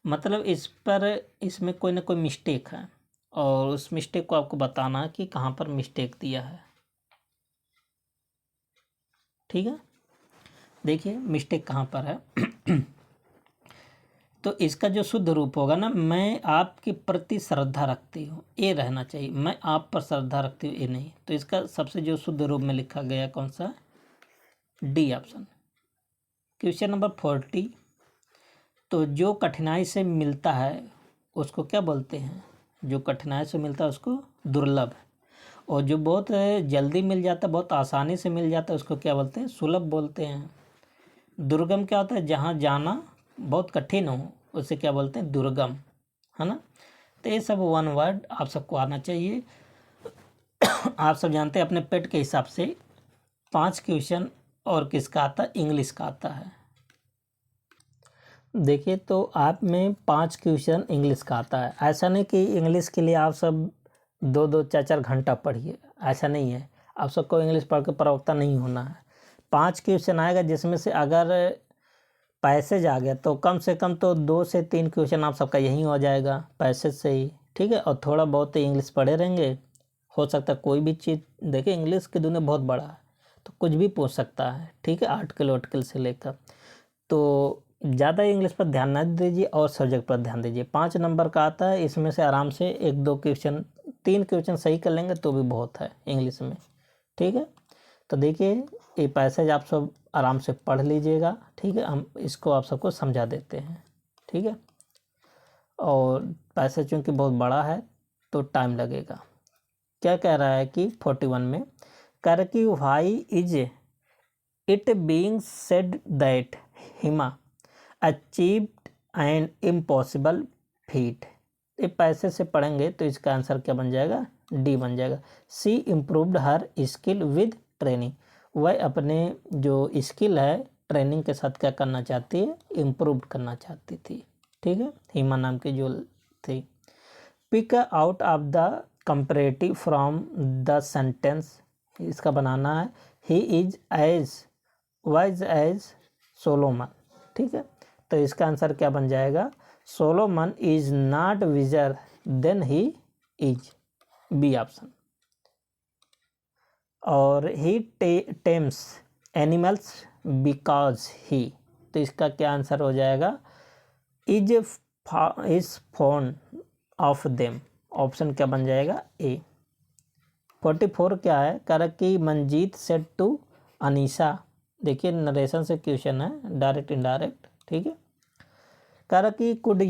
मतलब इस पर इसमें कोई ना कोई मिस्टेक है और उस मिस्टेक को आपको बताना है कि कहाँ पर मिस्टेक दिया है। ठीक है, देखिए मिस्टेक कहाँ पर है। तो इसका जो शुद्ध रूप होगा ना, मैं आपके प्रति श्रद्धा रखती हूँ, ये रहना चाहिए। मैं आप पर श्रद्धा रखती हूँ, ये नहीं। तो इसका सबसे जो शुद्ध रूप में लिखा गया कौन सा? D option. क्वेश्चन नंबर 40 तो जो कठिनाई से मिलता है उसको क्या बोलते हैं? जो कठिनाई से मिलता है उसको दुर्लभ, और जो बहुत जल्दी मिल जाता है, बहुत आसानी से मिल जाता है, उसको क्या बोलते हैं? सुलभ बोलते हैं। दुर्गम क्या होता है? जहाँ जाना बहुत कठिन हो, उसे क्या बोलते हैं? दुर्गम, है ना। तो ये सब वन वर्ड आप सबको आना चाहिए। आप सब जानते हैं अपने पेट के हिसाब से 5 क्वेश्चन और किसका आता है? इंग्लिश का आता है। देखिए तो आप में 5 क्वेश्चन इंग्लिश का आता है। ऐसा नहीं कि इंग्लिश के लिए आप सब 2-2 4-4 घंटा पढ़िए, ऐसा नहीं है। आप सबको इंग्लिश पढ़ के प्रवक्ता नहीं होना है। 5 क्वेश्चन आएगा, जिसमें से अगर पैसेज आ गया तो कम से कम तो 2 से 3 क्वेश्चन आप सबका यहीं हो जाएगा पैसेज से ही। ठीक है, और थोड़ा बहुत इंग्लिश पढ़े रहेंगे, हो सकता है कोई भी चीज़। देखिए इंग्लिश की दुनिया बहुत बड़ा है, तो कुछ भी पूछ सकता है। ठीक है, आर्टिकल वार्टिकल से लेकर, तो ज़्यादा इंग्लिश पर ध्यान ना दीजिए और सब्जेक्ट पर ध्यान दीजिए। 5 नंबर का आता है, इसमें से आराम से 1-2 क्वेश्चन, 3 क्वेश्चन सही कर लेंगे तो भी बहुत है इंग्लिश में। ठीक है, तो देखिए ये पैसेज आप सब आराम से पढ़ लीजिएगा। ठीक है, हम इसको आप सबको समझा देते हैं। ठीक है, और पैसेज चूँकि बहुत बड़ा है तो टाइम लगेगा। क्या कह रहा है कि 41 में कर कि why is it being said that Hima achieved an impossible feet. ये पैसे से पढ़ेंगे तो इसका आंसर क्या बन जाएगा? डी बन जाएगा। C improved her skill with training, वह अपने जो स्किल है ट्रेनिंग के साथ क्या करना चाहती है? इम्प्रूव करना चाहती थी। ठीक है, हिमा नाम की जो थी। Pick out of the comparative from the sentence, इसका बनाना है he is as wise as Solomon. ठीक है, तो इसका आंसर क्या बन जाएगा? Solomon is not wiser than he is, B option. और he tames animals because he, तो इसका क्या आंसर हो जाएगा? Is fond of them, option क्या बन जाएगा? ए। 44 क्या है? कर कि मंजीत सेड टू अनीशा, देखिए नरेशन से क्वेश्चन है, डायरेक्ट इनडायरेक्ट। ठीक है, कर कि could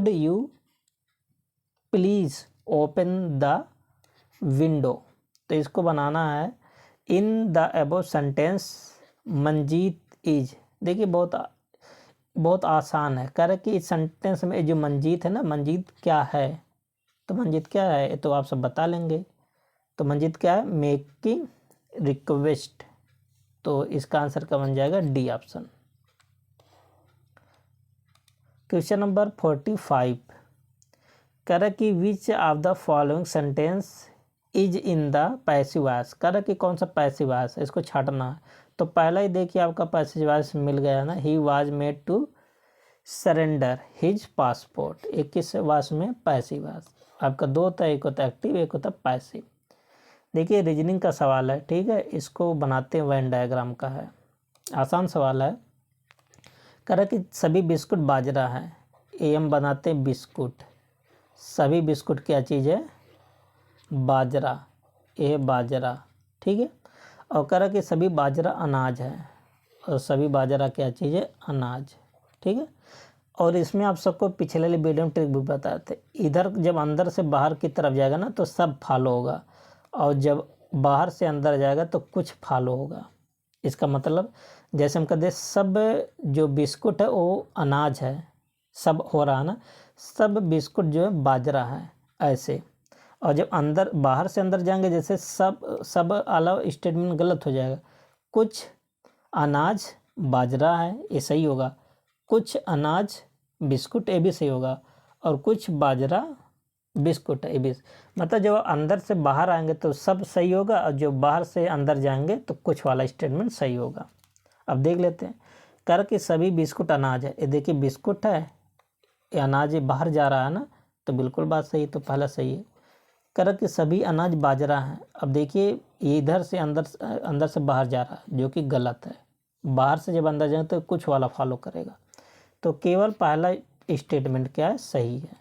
you please open the window, तो इसको बनाना है in the above sentence Manjeet is. देखिए बहुत आसान है। कर कि इस सेंटेंस में जो मंजीत है ना, मंजीत क्या है? तो मंजीत क्या है तो आप सब बता लेंगे। तो मंजीत क्या है? मेकिंग रिक्वेस्ट, तो इसका आंसर क्या बन जाएगा? D option. क्वेश्चन नंबर 45 कर कि which of the following sentence is in the passive voice, कर कि कौन सा पैसिव वॉइस है, इसको छाटना है। तो पहला ही देखिए आपका पैसिव वॉइस मिल गया ना, he was made to surrender his passport. एक किस वॉइस में? Passive voice. आपका 2 होता है, एक होता है एक्टिव, एक होता है पैसिव। देखिए रीजनिंग का सवाल है। ठीक है, इसको बनाते हैं वेन डायग्राम का है, आसान सवाल है। कह कि सभी बिस्कुट बाजरा है, एम बनाते हैं बिस्कुट, सभी बिस्कुट क्या चीज़ है? बाजरा, ए बाजरा। ठीक है, और कह कि सभी बाजरा अनाज है, और सभी बाजरा क्या चीज़ है? अनाज। ठीक है, और इसमें आप सबको पिछले वाले वीडियो में ट्रिक भी बताए थे, इधर जब अंदर से बाहर की तरफ जाएगा ना तो सब फॉलो होगा, और जब बाहर से अंदर जाएगा तो कुछ फॉलो होगा। इसका मतलब जैसे हम कहते हैं सब जो बिस्कुट है वो अनाज है, सब हो रहा है ना, सब बिस्कुट जो है बाजरा है, ऐसे। और जब अंदर बाहर से अंदर जाएंगे, जैसे सब अलावा स्टेटमेंट गलत हो जाएगा। कुछ अनाज बाजरा है, ये सही होगा। कुछ अनाज बिस्कुट, ये भी सही होगा। और कुछ बाजरा बिस्कुट है, ये भी। मतलब जब अंदर से बाहर आएंगे तो सब सही होगा, और जो बाहर से अंदर जाएंगे तो कुछ वाला स्टेटमेंट सही होगा। अब देख लेते हैं। कर कि सभी बिस्कुट अनाज है, ये देखिए बिस्कुट है, ये अनाज ये बाहर जा रहा है ना, तो बिल्कुल बात सही, तो पहला सही है। कर कि सभी अनाज बाजरा है, अब देखिए ये इधर से अंदर से बाहर जा रहा है, जो कि गलत है। बाहर से जब अंदर जाए तो कुछ वाला फॉलो करेगा, तो केवल पहला स्टेटमेंट क्या है, सही है।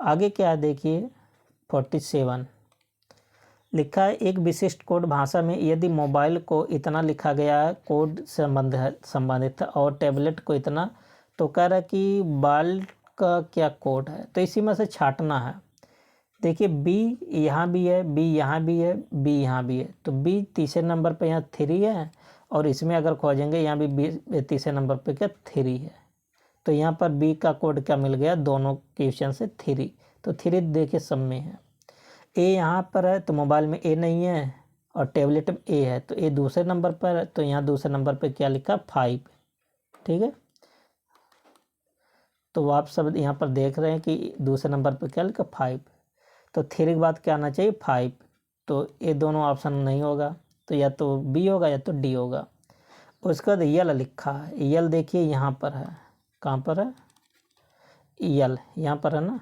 आगे क्या है देखिए 47 लिखा है, एक विशिष्ट कोड भाषा में यदि मोबाइल को इतना लिखा गया है कोड संबंधित और टैबलेट को इतना, तो कह रहा है कि बाल का क्या कोड है, तो इसी में से छाटना है। देखिए बी यहाँ भी है, बी यहाँ भी है, बी यहाँ भी है, तो बी तीसरे नंबर पे यहाँ 3 है, और इसमें अगर खोजेंगे यहाँ भी बी तीसरे नंबर पे क्या 3 है। तो यहाँ पर बी का कोड क्या मिल गया, दोनों क्वेश्चन से 3, तो 3 देखिए सब में है। ए यहाँ पर है तो मोबाइल में ए नहीं है, और टैबलेट में ए है, तो ए दूसरे नंबर पर है, तो यहाँ दूसरे नंबर पर क्या लिखा 5, ठीक है। तो आप सब यहाँ पर देख रहे हैं कि दूसरे नंबर पर क्या लिखा 5, तो 3 के बाद क्या आना चाहिए 5, तो ये दोनों ऑप्शन नहीं होगा, तो या तो बी होगा या तो डी होगा। उसके बाद यल लिखा है, यल देखिए यहाँ पर है, कहाँ पर है, यल यहाँ पर है ना,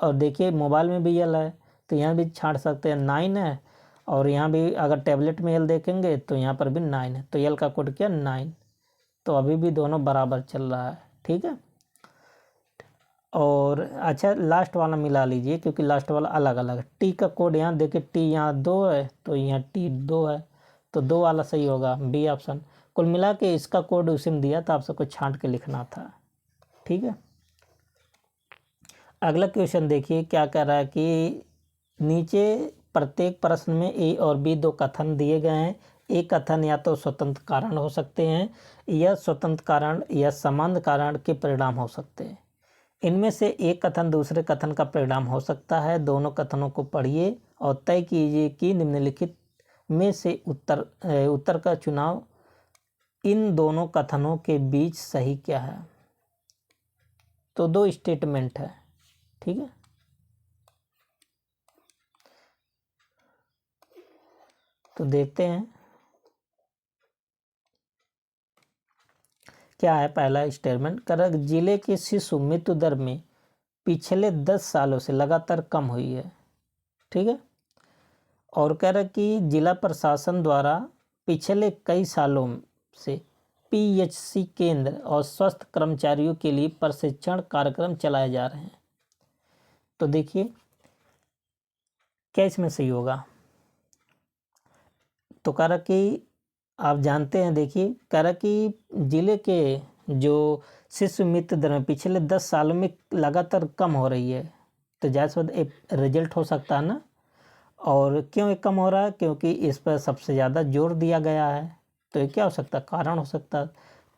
और देखिए मोबाइल में भी यल है, तो यहाँ भी छाट सकते हैं 9 है, और यहाँ भी अगर टैबलेट में यल देखेंगे तो यहाँ पर भी 9 है, तो यल का कोड क्या 9, तो अभी भी दोनों बराबर चल रहा है, ठीक है। और अच्छा लास्ट वाला मिला लीजिए, क्योंकि लास्ट वाला अलग अलग है। टी का कोड यहाँ देखिए, टी यहाँ 2 है, तो यहाँ टी 2 है, तो 2 वाला सही होगा, बी ऑप्शन। कुल मिला के इसका कोड उसी में दिया था, आप सबको छांट के लिखना था, ठीक है। अगला क्वेश्चन देखिए क्या कह रहा है कि नीचे प्रत्येक प्रश्न में ए और बी 2 कथन दिए गए हैं। एक कथन या तो स्वतंत्र कारण हो सकते हैं, या स्वतंत्र कारण या संबंध कारण के परिणाम हो सकते हैं। इनमें से एक कथन दूसरे कथन का परिणाम हो सकता है। दोनों कथनों को पढ़िए और तय कीजिए कि निम्नलिखित में से उत्तर का चुनाव इन दोनों कथनों के बीच सही क्या है। तो 2 स्टेटमेंट है, ठीक है। तो देखते हैं क्या है पहला स्टेटमेंट। करक जिले के शिशु मृत्यु दर में पिछले 10 सालों से लगातार कम हुई है, ठीक है। और कह रहा कि जिला प्रशासन द्वारा पिछले कई सालों से पीएचसी केंद्र और स्वास्थ्य कर्मचारियों के लिए प्रशिक्षण कार्यक्रम चलाए जा रहे हैं। तो देखिए क्या इसमें सही होगा, तो कह रहा कि आप जानते हैं, देखिए कह रहा कि जिले के जो शिशु मृत्यु दर में पिछले 10 सालों में लगातार कम हो रही है, तो जायज़ बात एक रिजल्ट हो सकता है ना। और क्यों ये कम हो रहा है, क्योंकि इस पर सबसे ज़्यादा जोर दिया गया है, तो ये क्या हो सकता है, कारण हो सकता है।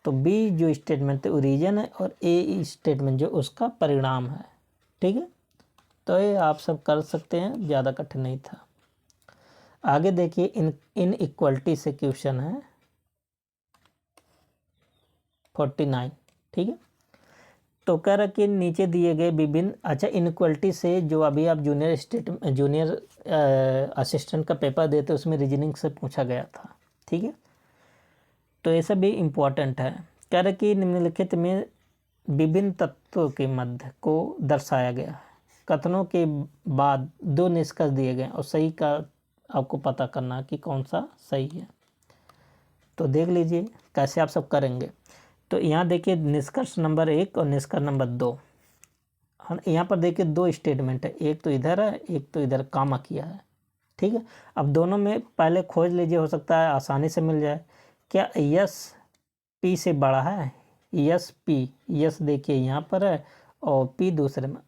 तो बी जो स्टेटमेंट है ओरिजिन है, और ए स्टेटमेंट जो उसका परिणाम है, ठीक है। तो ये आप सब कर सकते हैं, ज़्यादा कठिन नहीं था। आगे देखिए इन इक्वलिटी से क्वेश्चन है 49, ठीक है। तो कह रहा कि नीचे दिए गए विभिन्न, अच्छा इनक्वलिटी से जो अभी आप जूनियर असिस्टेंट का पेपर देते उसमें रीजनिंग से पूछा गया था, ठीक है। तो ये सब भी इम्पोर्टेंट है। कह रहा कि निम्नलिखित में विभिन्न तत्वों के मध्य को दर्शाया गया है। कथनों के बाद 2 निष्कर्ष दिए गए और सही का आपको पता करना कि कौन सा सही है। तो देख लीजिए कैसे आप सब करेंगे। तो यहाँ देखिए निष्कर्ष नंबर 1 और निष्कर्ष नंबर 2, हम यहाँ पर देखिए 2 स्टेटमेंट है, एक तो इधर है, एक तो इधर कामा किया है, ठीक है। अब दोनों में पहले खोज लीजिए, हो सकता है आसानी से मिल जाए। क्या यस पी से बड़ा है, यस पी, यस देखिए यहाँ पर है और पी दूसरे में,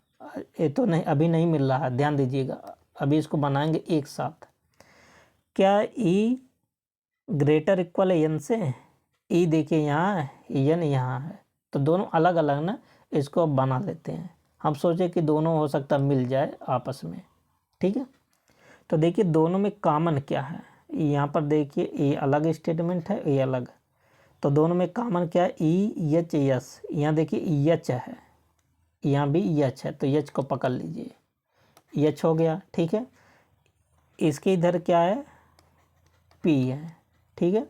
ये तो नहीं अभी नहीं मिल रहा है, ध्यान दीजिएगा, अभी इसको बनाएंगे एक साथ। क्या ई ग्रेटर इक्वल है एन से, ई देखिए यहाँ है, एन यहाँ है, तो दोनों अलग अलग ना, इसको अब बना लेते हैं। हम सोचे कि दोनों हो सकता मिल जाए आपस में, ठीक है। तो देखिए दोनों में कॉमन क्या है, यहाँ पर देखिए ये अलग स्टेटमेंट है, ये अलग, तो दोनों में कॉमन क्या है, ई एच एस, यहाँ देखिए एच है, यहाँ भी एच है, तो एच को पकड़ लीजिए, एच हो गया, ठीक है। इसके इधर क्या है, पी है, ठीक है,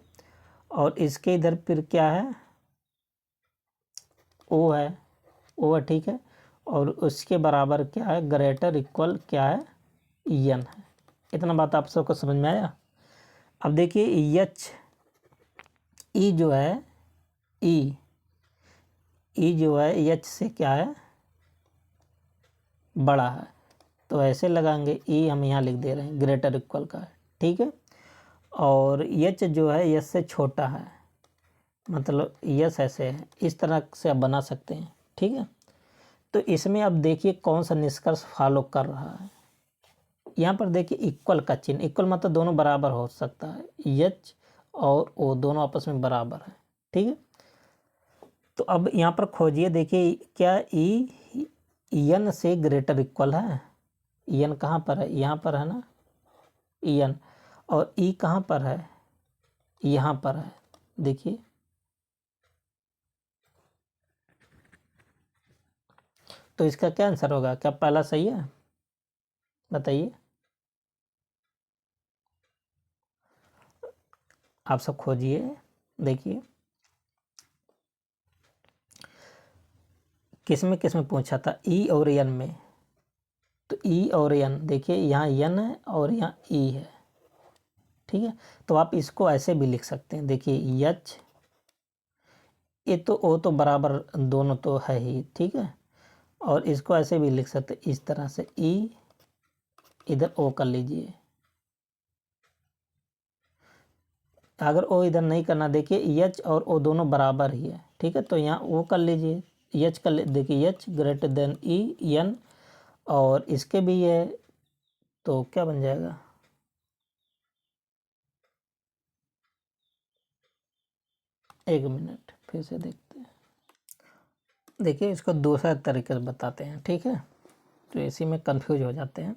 और इसके इधर फिर क्या है, ओ है, ओ है, ठीक है, और उसके बराबर क्या है, ग्रेटर इक्वल क्या है, एन है। इतना बात आप सबको समझ में आया। अब देखिए एच, ई जो है, ई जो है एच से क्या है, बड़ा है, तो ऐसे लगाएंगे, ई हम यहाँ लिख दे रहे हैं, ग्रेटर इक्वल का है, ठीक है। और एच जो है एच से छोटा है, मतलब एच ऐसे है, इस तरह से आप बना सकते हैं, ठीक है। तो इसमें अब देखिए कौन सा निष्कर्ष फॉलो कर रहा है। यहाँ पर देखिए इक्वल का चिन्ह, इक्वल मतलब दोनों बराबर हो सकता है, एच और ओ दोनों आपस में बराबर है, ठीक है। तो अब यहाँ पर खोजिए, देखिए क्या ई एन से ग्रेटर इक्वल है, एन कहाँ पर है, यहाँ पर है ना एन, और ई कहाँ पर है, यहाँ पर है, देखिए। तो इसका क्या आंसर होगा, क्या पहला सही है, बताइए। आप सब खोजिए, देखिए किस में पूछा था, ई और एन में, तो ई और एन देखिए, यहाँ एन है और यहाँ ई है, ठीक है। तो आप इसको ऐसे भी लिख सकते हैं, देखिए एच, ये तो ओ तो बराबर दोनों तो है ही, ठीक है, और इसको ऐसे भी लिख सकते हैं इस तरह से, ई इधर ओ कर लीजिए, अगर ओ इधर नहीं करना, देखिए एच और ओ दोनों बराबर ही है, ठीक है, तो यहाँ ओ कर लीजिए, एच कर ले, देखिए H greater than E N, और इसके भी है, तो क्या बन जाएगा, एक मिनट फिर से देखते हैं। देखिए इसको दूसरा तरीके से बताते हैं, ठीक है, तो इसी में कंफ्यूज हो जाते हैं।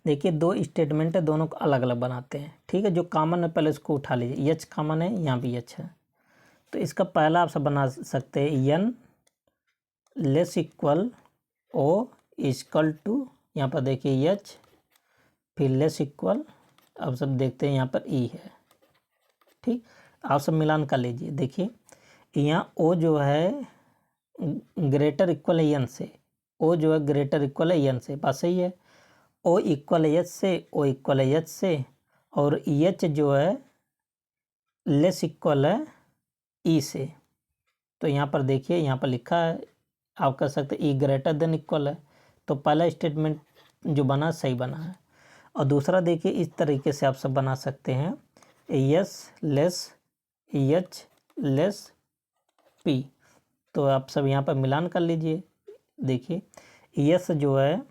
देखिए दो स्टेटमेंट है, दोनों को अलग अलग बनाते हैं, ठीक है। जो कॉमन है पहले उसको उठा लीजिए, एच कॉमन है, यहाँ भी एच है, तो इसका पहला आप सब बना सकते हैं, N less equal O equal to, यहाँ पर देखिए एच, फिर लेस इक्वल, अब सब देखते हैं यहाँ पर ई है, ठीक। आप सब मिलान कर लीजिए, देखिए यहाँ ओ जो है ग्रेटर इक्वल है एन से, ओ जो है ग्रेटर इक्वल है एन से, बात सही है। ओ इक्वल एच से, ओ इक्वल एच से, और एच जो है लेस इक्वल है ई से, तो यहाँ पर देखिए यहाँ पर लिखा है, आप कह सकते ई ग्रेटर देन इक्वल है, तो पहला स्टेटमेंट जो बना सही बना है। और दूसरा देखिए इस तरीके से आप सब बना सकते हैं, S less H less P, तो आप सब यहाँ पर मिलान कर लीजिए, देखिए एस जो है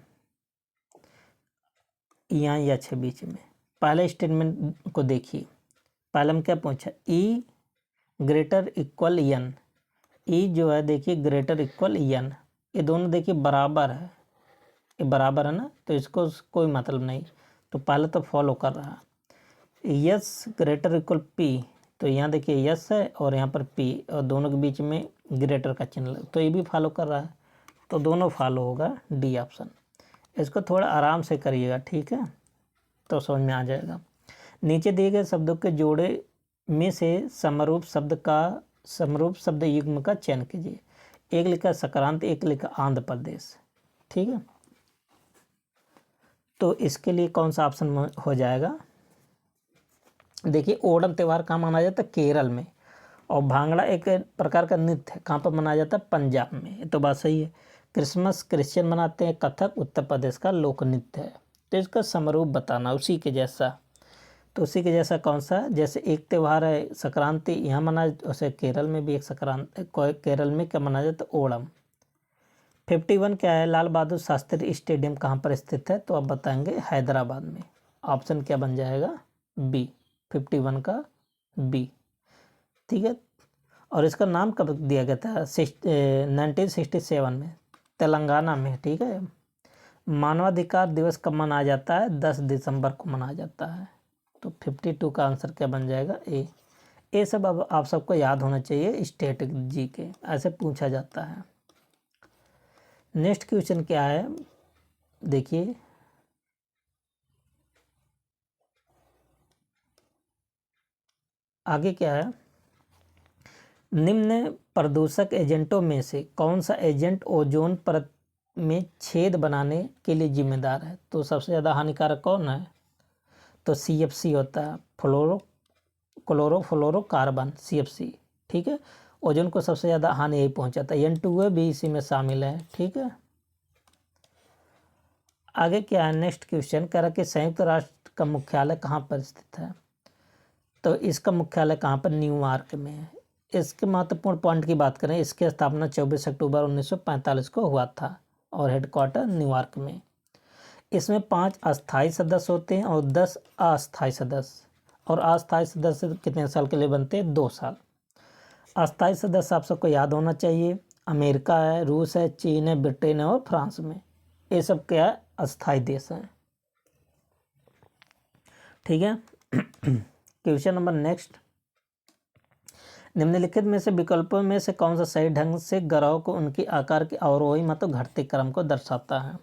यहाँ एच है बीच में, पहले स्टेटमेंट को देखिए, पहले हम क्या पूछा, ई ग्रेटर इक्वल एन, ई जो है देखिए ग्रेटर इक्वल एन, ये दोनों देखिए बराबर है, ये बराबर है ना, तो इसको कोई मतलब नहीं, तो पहले तो फॉलो कर रहा है। यस ग्रेटर इक्वल पी, तो यहाँ देखिए यस है और यहाँ पर पी, और दोनों के बीच में ग्रेटर का चिन्ह, तो ये भी फॉलो कर रहा है, तो दोनों फॉलो होगा, डी ऑप्शन। इसको थोड़ा आराम से करिएगा, ठीक है, तो समझ में आ जाएगा। नीचे दिए गए शब्दों के जोड़े में से समरूप शब्द युग्म का चयन कीजिए। एक लिखा संक्रांत, एक लिखा आंध्र प्रदेश, ठीक है। तो इसके लिए कौन सा ऑप्शन हो जाएगा, देखिए ओणम त्यौहार कहाँ मनाया जाता है, केरल में, और भांगड़ा एक प्रकार का नृत्य है, कहाँ पर मनाया जाता है, पंजाब में, ये तो बात सही है। क्रिसमस क्रिश्चियन मनाते हैं, कथक उत्तर प्रदेश का लोक नृत्य है, तो इसका समरूप बताना उसी के जैसा, तो उसी के जैसा कौन सा, जैसे एक त्यौहार है संक्रांति यहाँ मनाया, वैसे केरल में भी एक संक्रांति, केरल में क्या मनाया जाता है, ओणम। 51 क्या है, लाल बहादुर शास्त्री स्टेडियम कहाँ पर स्थित है, तो आप बताएंगे हैदराबाद में, ऑप्शन क्या बन जाएगा, बी 51 का बी, ठीक है। और इसका नाम कब दिया गया था? 1967 में, तेलंगाना में, ठीक है। मानवाधिकार दिवस कब मनाया जाता है? 10 दिसंबर को मनाया जाता है। तो 52 का आंसर क्या बन जाएगा? ए। ये सब अब आप सबको याद होना चाहिए, स्टैटिक जी के ऐसे पूछा जाता है। नेक्स्ट क्वेश्चन क्या है देखिए, आगे क्या है, निम्न प्रदूषक एजेंटों में से कौन सा एजेंट ओजोन परत में छेद बनाने के लिए जिम्मेदार है? तो सबसे ज़्यादा हानिकारक कौन है? तो CFC होता है, क्लोरोफ्लोरोकार्बन, CFC, ठीक है। ओजोन को सबसे ज़्यादा हानि यही पहुंचाता है। N2A भी इसी में शामिल है, ठीक है। आगे क्या है, नेक्स्ट क्वेश्चन कह रहा कि संयुक्त राष्ट्र का मुख्यालय कहाँ पर स्थित है? तो इसका मुख्यालय कहाँ पर? न्यूयॉर्क में है। इसके महत्वपूर्ण पॉइंट की बात करें, इसकी स्थापना 24 अक्टूबर 1945 को हुआ था और हेडक्वार्टर न्यूयॉर्क में। इसमें 5 अस्थायी सदस्य होते हैं और 10 अस्थायी सदस्य। और अस्थायी सदस्य कितने साल के लिए बनते हैं? 2 साल। अस्थायी सदस्य आप सबको याद होना चाहिए, अमेरिका है, रूस है, चीन है, ब्रिटेन है और फ्रांस में। ये सब क्या है? अस्थायी देश हैं, ठीक है। क्वेश्चन नंबर नेक्स्ट, निम्नलिखित में से विकल्पों में से कौन सा सही ढंग से ग्रहों को उनके आकार के अवरोही मतलब घटते क्रम को दर्शाता है?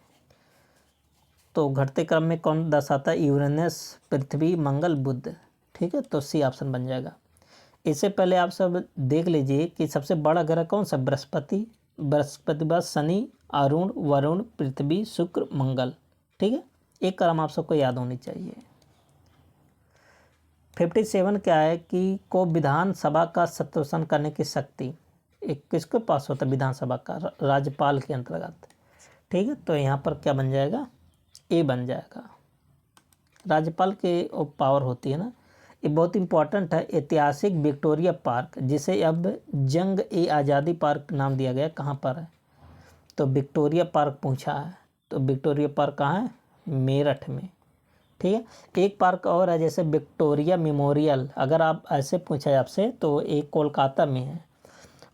तो घटते क्रम में कौन दर्शाता है? यूरेनस, पृथ्वी, मंगल, बुध, ठीक है। तो सी ऑप्शन बन जाएगा। इससे पहले आप सब देख लीजिए कि सबसे बड़ा ग्रह कौन सा? बृहस्पति, बृहस्पति बाद शनि, अरुण, वरुण, पृथ्वी, शुक्र, मंगल, ठीक है। एक क्रम आप सबको याद होनी चाहिए। 57 क्या है कि को विधानसभा का सत्यासन करने की शक्ति एक किसके पास होता है? विधानसभा का राज्यपाल के अंतर्गत, ठीक है। तो यहाँ पर क्या बन जाएगा? ए बन जाएगा। राज्यपाल के पावर होती है ना। ये बहुत इंपॉर्टेंट है। ऐतिहासिक विक्टोरिया पार्क, जिसे अब जंग ए आज़ादी पार्क नाम दिया गया, कहाँ पर है? तो विक्टोरिया पार्क पूछा है। तो विक्टोरिया पार्क कहाँ है? मेरठ में, ठीक है। एक पार्क और है जैसे विक्टोरिया मेमोरियल, अगर आप ऐसे पूछा है आपसे तो एक कोलकाता में है।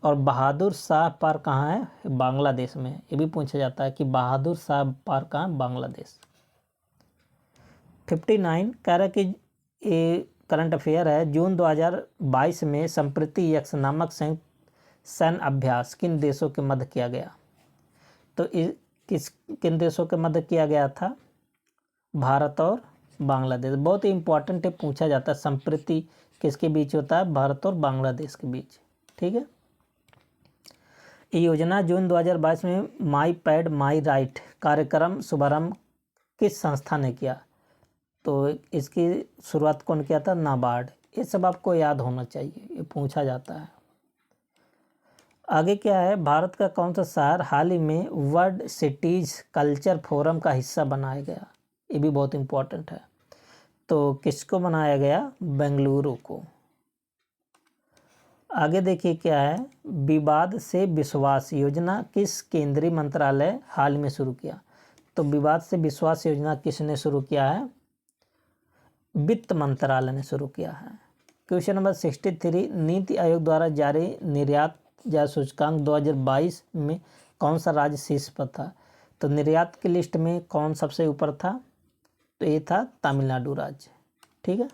और बहादुर शाह पार्क कहाँ है? बांग्लादेश में। ये भी पूछा जाता है कि बहादुर शाह पार्क कहाँ है? बांग्लादेश। 59 कह रहा है कि ये करंट अफेयर है, जून 2022 में संप्रति यक्ष नामक संयुक्त सैन्य अभ्यास किन देशों के मध्य किया गया? तो किन देशों के मध्य किया गया था? भारत और बांग्लादेश। बहुत ही इंपॉर्टेंट है, पूछा जाता है। संप्रति किसके बीच होता है? भारत और बांग्लादेश के बीच, ठीक है। ये योजना जून 2022 में माई पैड माई राइट कार्यक्रम शुभारंभ किस संस्था ने किया? तो इसकी शुरुआत कौन किया था? नाबार्ड। ये सब आपको याद होना चाहिए, ये पूछा जाता है। आगे क्या है, भारत का कौन सा शहर हाल ही में वर्ल्ड सिटीज कल्चर फोरम का हिस्सा बनाया गया? ये भी बहुत इंपॉर्टेंट है। तो किसको बनाया गया? बेंगलुरु को। आगे देखिए क्या है, विवाद से विश्वास योजना किस केंद्रीय मंत्रालय हाल में शुरू किया? तो विवाद से विश्वास योजना किसने शुरू किया है? वित्त मंत्रालय ने शुरू किया है। क्वेश्चन नंबर 63, नीति आयोग द्वारा जारी निर्यात या सूचकांक 2022 में कौन सा राज्य शीर्ष पर था? तो निर्यात की लिस्ट में कौन सबसे ऊपर था? तो ये था तमिलनाडु राज्य, ठीक है।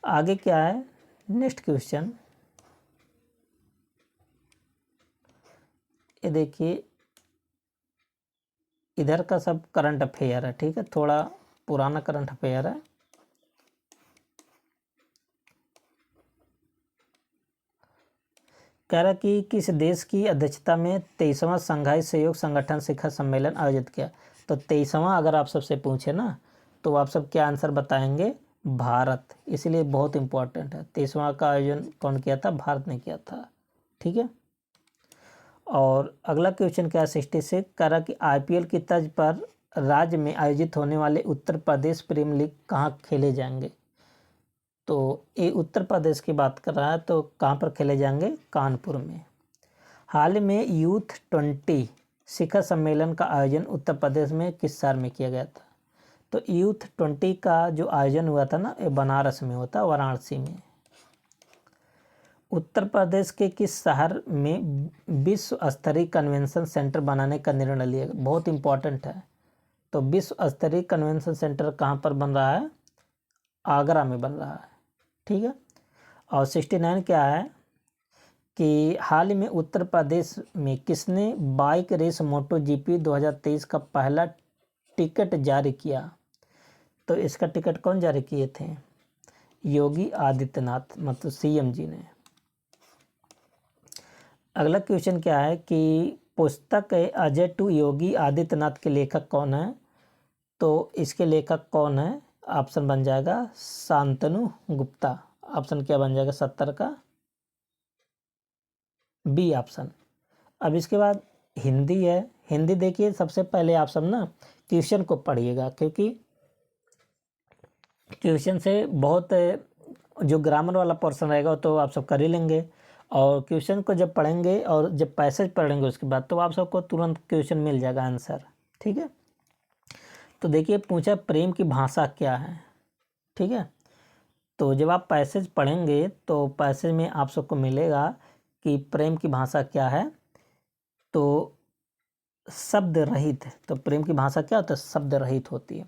आगे क्या है, नेक्स्ट क्वेश्चन, ये देखिए इधर का सब करंट अफेयर है, ठीक है, थोड़ा पुराना करंट अफेयर है। कह रहा कि किस देश की अध्यक्षता में 23वां संघाई सहयोग संगठन शिखर सम्मेलन आयोजित किया? तो 23वां अगर आप सबसे पूछे ना तो आप सब क्या आंसर बताएंगे? भारत। इसलिए बहुत इंपॉर्टेंट है। 23वां का आयोजन कौन किया था? भारत ने किया था, ठीक है। और अगला क्वेश्चन क्या है 66, कह रहा कि IPL की तर्ज पर राज्य में आयोजित होने वाले उत्तर प्रदेश प्रीमियर लीग कहाँ खेले जाएंगे? तो ये उत्तर प्रदेश की बात कर रहा है, तो कहाँ पर खेले जाएंगे? कानपुर में। हाल में यूथ 20 शिखर सम्मेलन का आयोजन उत्तर प्रदेश में किस शहर में किया गया था? तो यूथ 20 का जो आयोजन हुआ था ना, ये बनारस में होता, वाराणसी में, उत्तर प्रदेश के किस शहर में विश्व स्तरीय कन्वेंशन सेंटर बनाने का निर्णय लिया गया? बहुत इंपॉर्टेंट है। तो विश्व स्तरीय कन्वेंशन सेंटर कहाँ पर बन रहा है? आगरा में बन रहा है। ठीक है। और 69 क्या है कि हाल ही में उत्तर प्रदेश में किसने बाइक रेस मोटो जीपी 2023 का पहला टिकट जारी किया? तो इसका टिकट कौन जारी किए थे? योगी आदित्यनाथ, मतलब सीएम जी ने। अगला क्वेश्चन क्या है कि पुस्तक अजय टू योगी आदित्यनाथ के लेखक कौन है? तो इसके लेखक कौन है? ऑप्शन बन जाएगा शांतनु गुप्ता। ऑप्शन क्या बन जाएगा 70 का? B option. अब इसके बाद हिंदी है। हिंदी देखिए, सबसे पहले आप सब ना क्वेश्चन को पढ़िएगा, क्योंकि क्वेश्चन से बहुत जो ग्रामर वाला पोर्शन रहेगा तो आप सब कर ही लेंगे, और क्वेश्चन को जब पढ़ेंगे और जब पैसेज पढ़ेंगे उसके बाद तो आप सबको तुरंत क्वेश्चन मिल जाएगा आंसर। ठीक है। तो देखिए पूछा प्रेम की भाषा क्या है। ठीक है। तो जब आप पैसेज पढ़ेंगे तो पैसेज में आप सबको मिलेगा कि प्रेम की भाषा क्या है। तो शब्द रहित। तो प्रेम की भाषा क्या होता है? शब्द रहित होती है।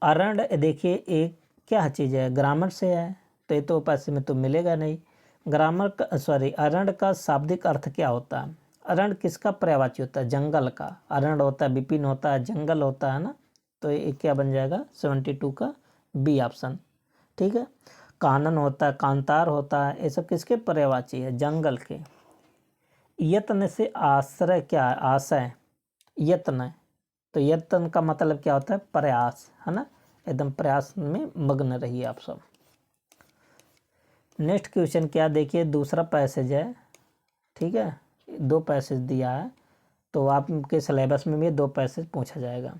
अरण्य देखिए एक क्या चीज़ है? ग्रामर से है, तो ये तो पैसे में तो मिलेगा नहीं। ग्रामर का अरण्य का शाब्दिक अर्थ क्या होता है? अरण्य किसका पर्यायवाची होता है? जंगल का। अरण्य होता है, विपिन होता है, जंगल होता है ना। तो ये क्या बन जाएगा 72 का बी ऑप्शन। ठीक है। कानन होता है, कांतार होता है, ये सब किसके पर्यायवाची है? जंगल के। यत्न से आश्रय क्या है? आशय। यत्न। तो यत्न का मतलब क्या होता है? प्रयास, है ना। एकदम प्रयास में मग्न रहिए आप सब। नेक्स्ट क्वेश्चन क्या, देखिए दूसरा पैसेज है। ठीक है। 2 पैसेज दिया है, तो आपके सिलेबस में भी 2 पैसेज पूछा जाएगा।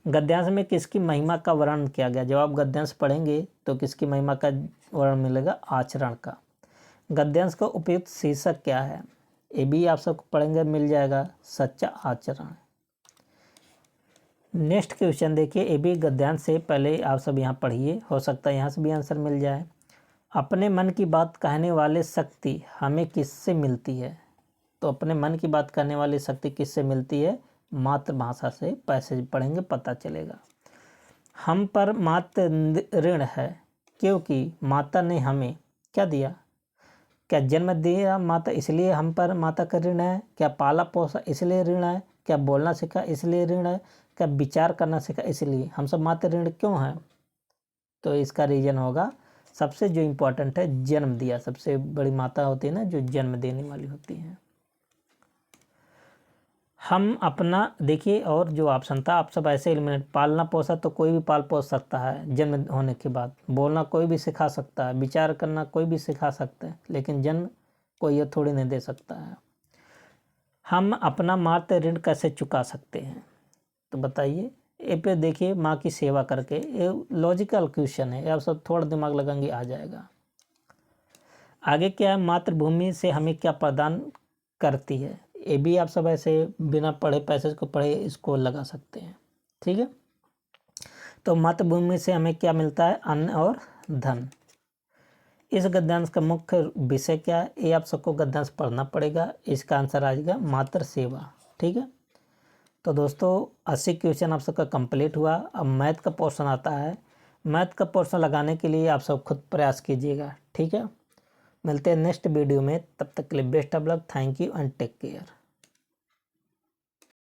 गद्यांश में किसकी महिमा का वर्णन किया गया? जब आप गद्यांश पढ़ेंगे तो किसकी महिमा का वर्णन मिलेगा? आचरण का। गद्यांश का उपयुक्त शीर्षक क्या है? ये भी आप सबको पढ़ेंगे मिल जाएगा, सच्चा आचरण। नेक्स्ट क्वेश्चन देखिए, ये भी गद्यांश से पहले आप सब यहाँ पढ़िए, हो सकता है यहाँ से भी आंसर मिल जाए। अपने मन की बात कहने वाले शक्ति हमें किससे मिलती है? तो अपने मन की बात करने वाली शक्ति किससे मिलती है? मातृभाषा से। पैसेज पढ़ेंगे पता चलेगा। हम पर मातृ ऋण है क्योंकि माता ने हमें क्या दिया? क्या जन्म दिया माता इसलिए हम पर माता का ऋण है? क्या पाला पोसा इसलिए ऋण है? क्या बोलना सीखा इसलिए ऋण है? क्या विचार करना सीखा इसलिए? हम सब मातृ ऋण क्यों है? तो इसका रीजन होगा, सबसे जो इम्पोर्टेंट है, जन्म दिया। सबसे बड़ी माता होती है ना जो जन्म देने वाली होती है। हम अपना देखिए, और जो ऑप्शन था आप सब ऐसे एलिमिनेट। पालना पोसा तो कोई भी पाल पोस सकता है जन्म होने के बाद। बोलना कोई भी सिखा सकता है, विचार करना कोई भी सिखा सकता है, लेकिन जन्म कोई ये थोड़ी नहीं दे सकता है। हम अपना मातृ ऋण कैसे चुका सकते हैं? तो बताइए। ए पे देखिए, माँ की सेवा करके। ये लॉजिकल क्वेश्चन है, आप सब थोड़ा दिमाग लगाएंगे आ जाएगा। आगे क्या है? मातृभूमि से हमें क्या प्रदान करती है? ये भी आप सब ऐसे बिना पढ़े पैसेज को पढ़े इसको लगा सकते हैं। ठीक है। तो मातृभूमि से हमें क्या मिलता है? अन्न और धन। इस गद्यांश का मुख्य विषय क्या है? ये आप सबको गद्यांश पढ़ना पड़ेगा। इसका आंसर आ जाएगा मातृ सेवा। ठीक है। तो दोस्तों 80 क्वेश्चन आप सबका कंप्लीट हुआ। अब मैथ का पोर्शन आता है। मैथ का पोर्शन लगाने के लिए आप सब खुद प्रयास कीजिएगा। ठीक है। मिलते हैं नेक्स्ट वीडियो में, तब तक के लिए best of luck. Thank you and take care.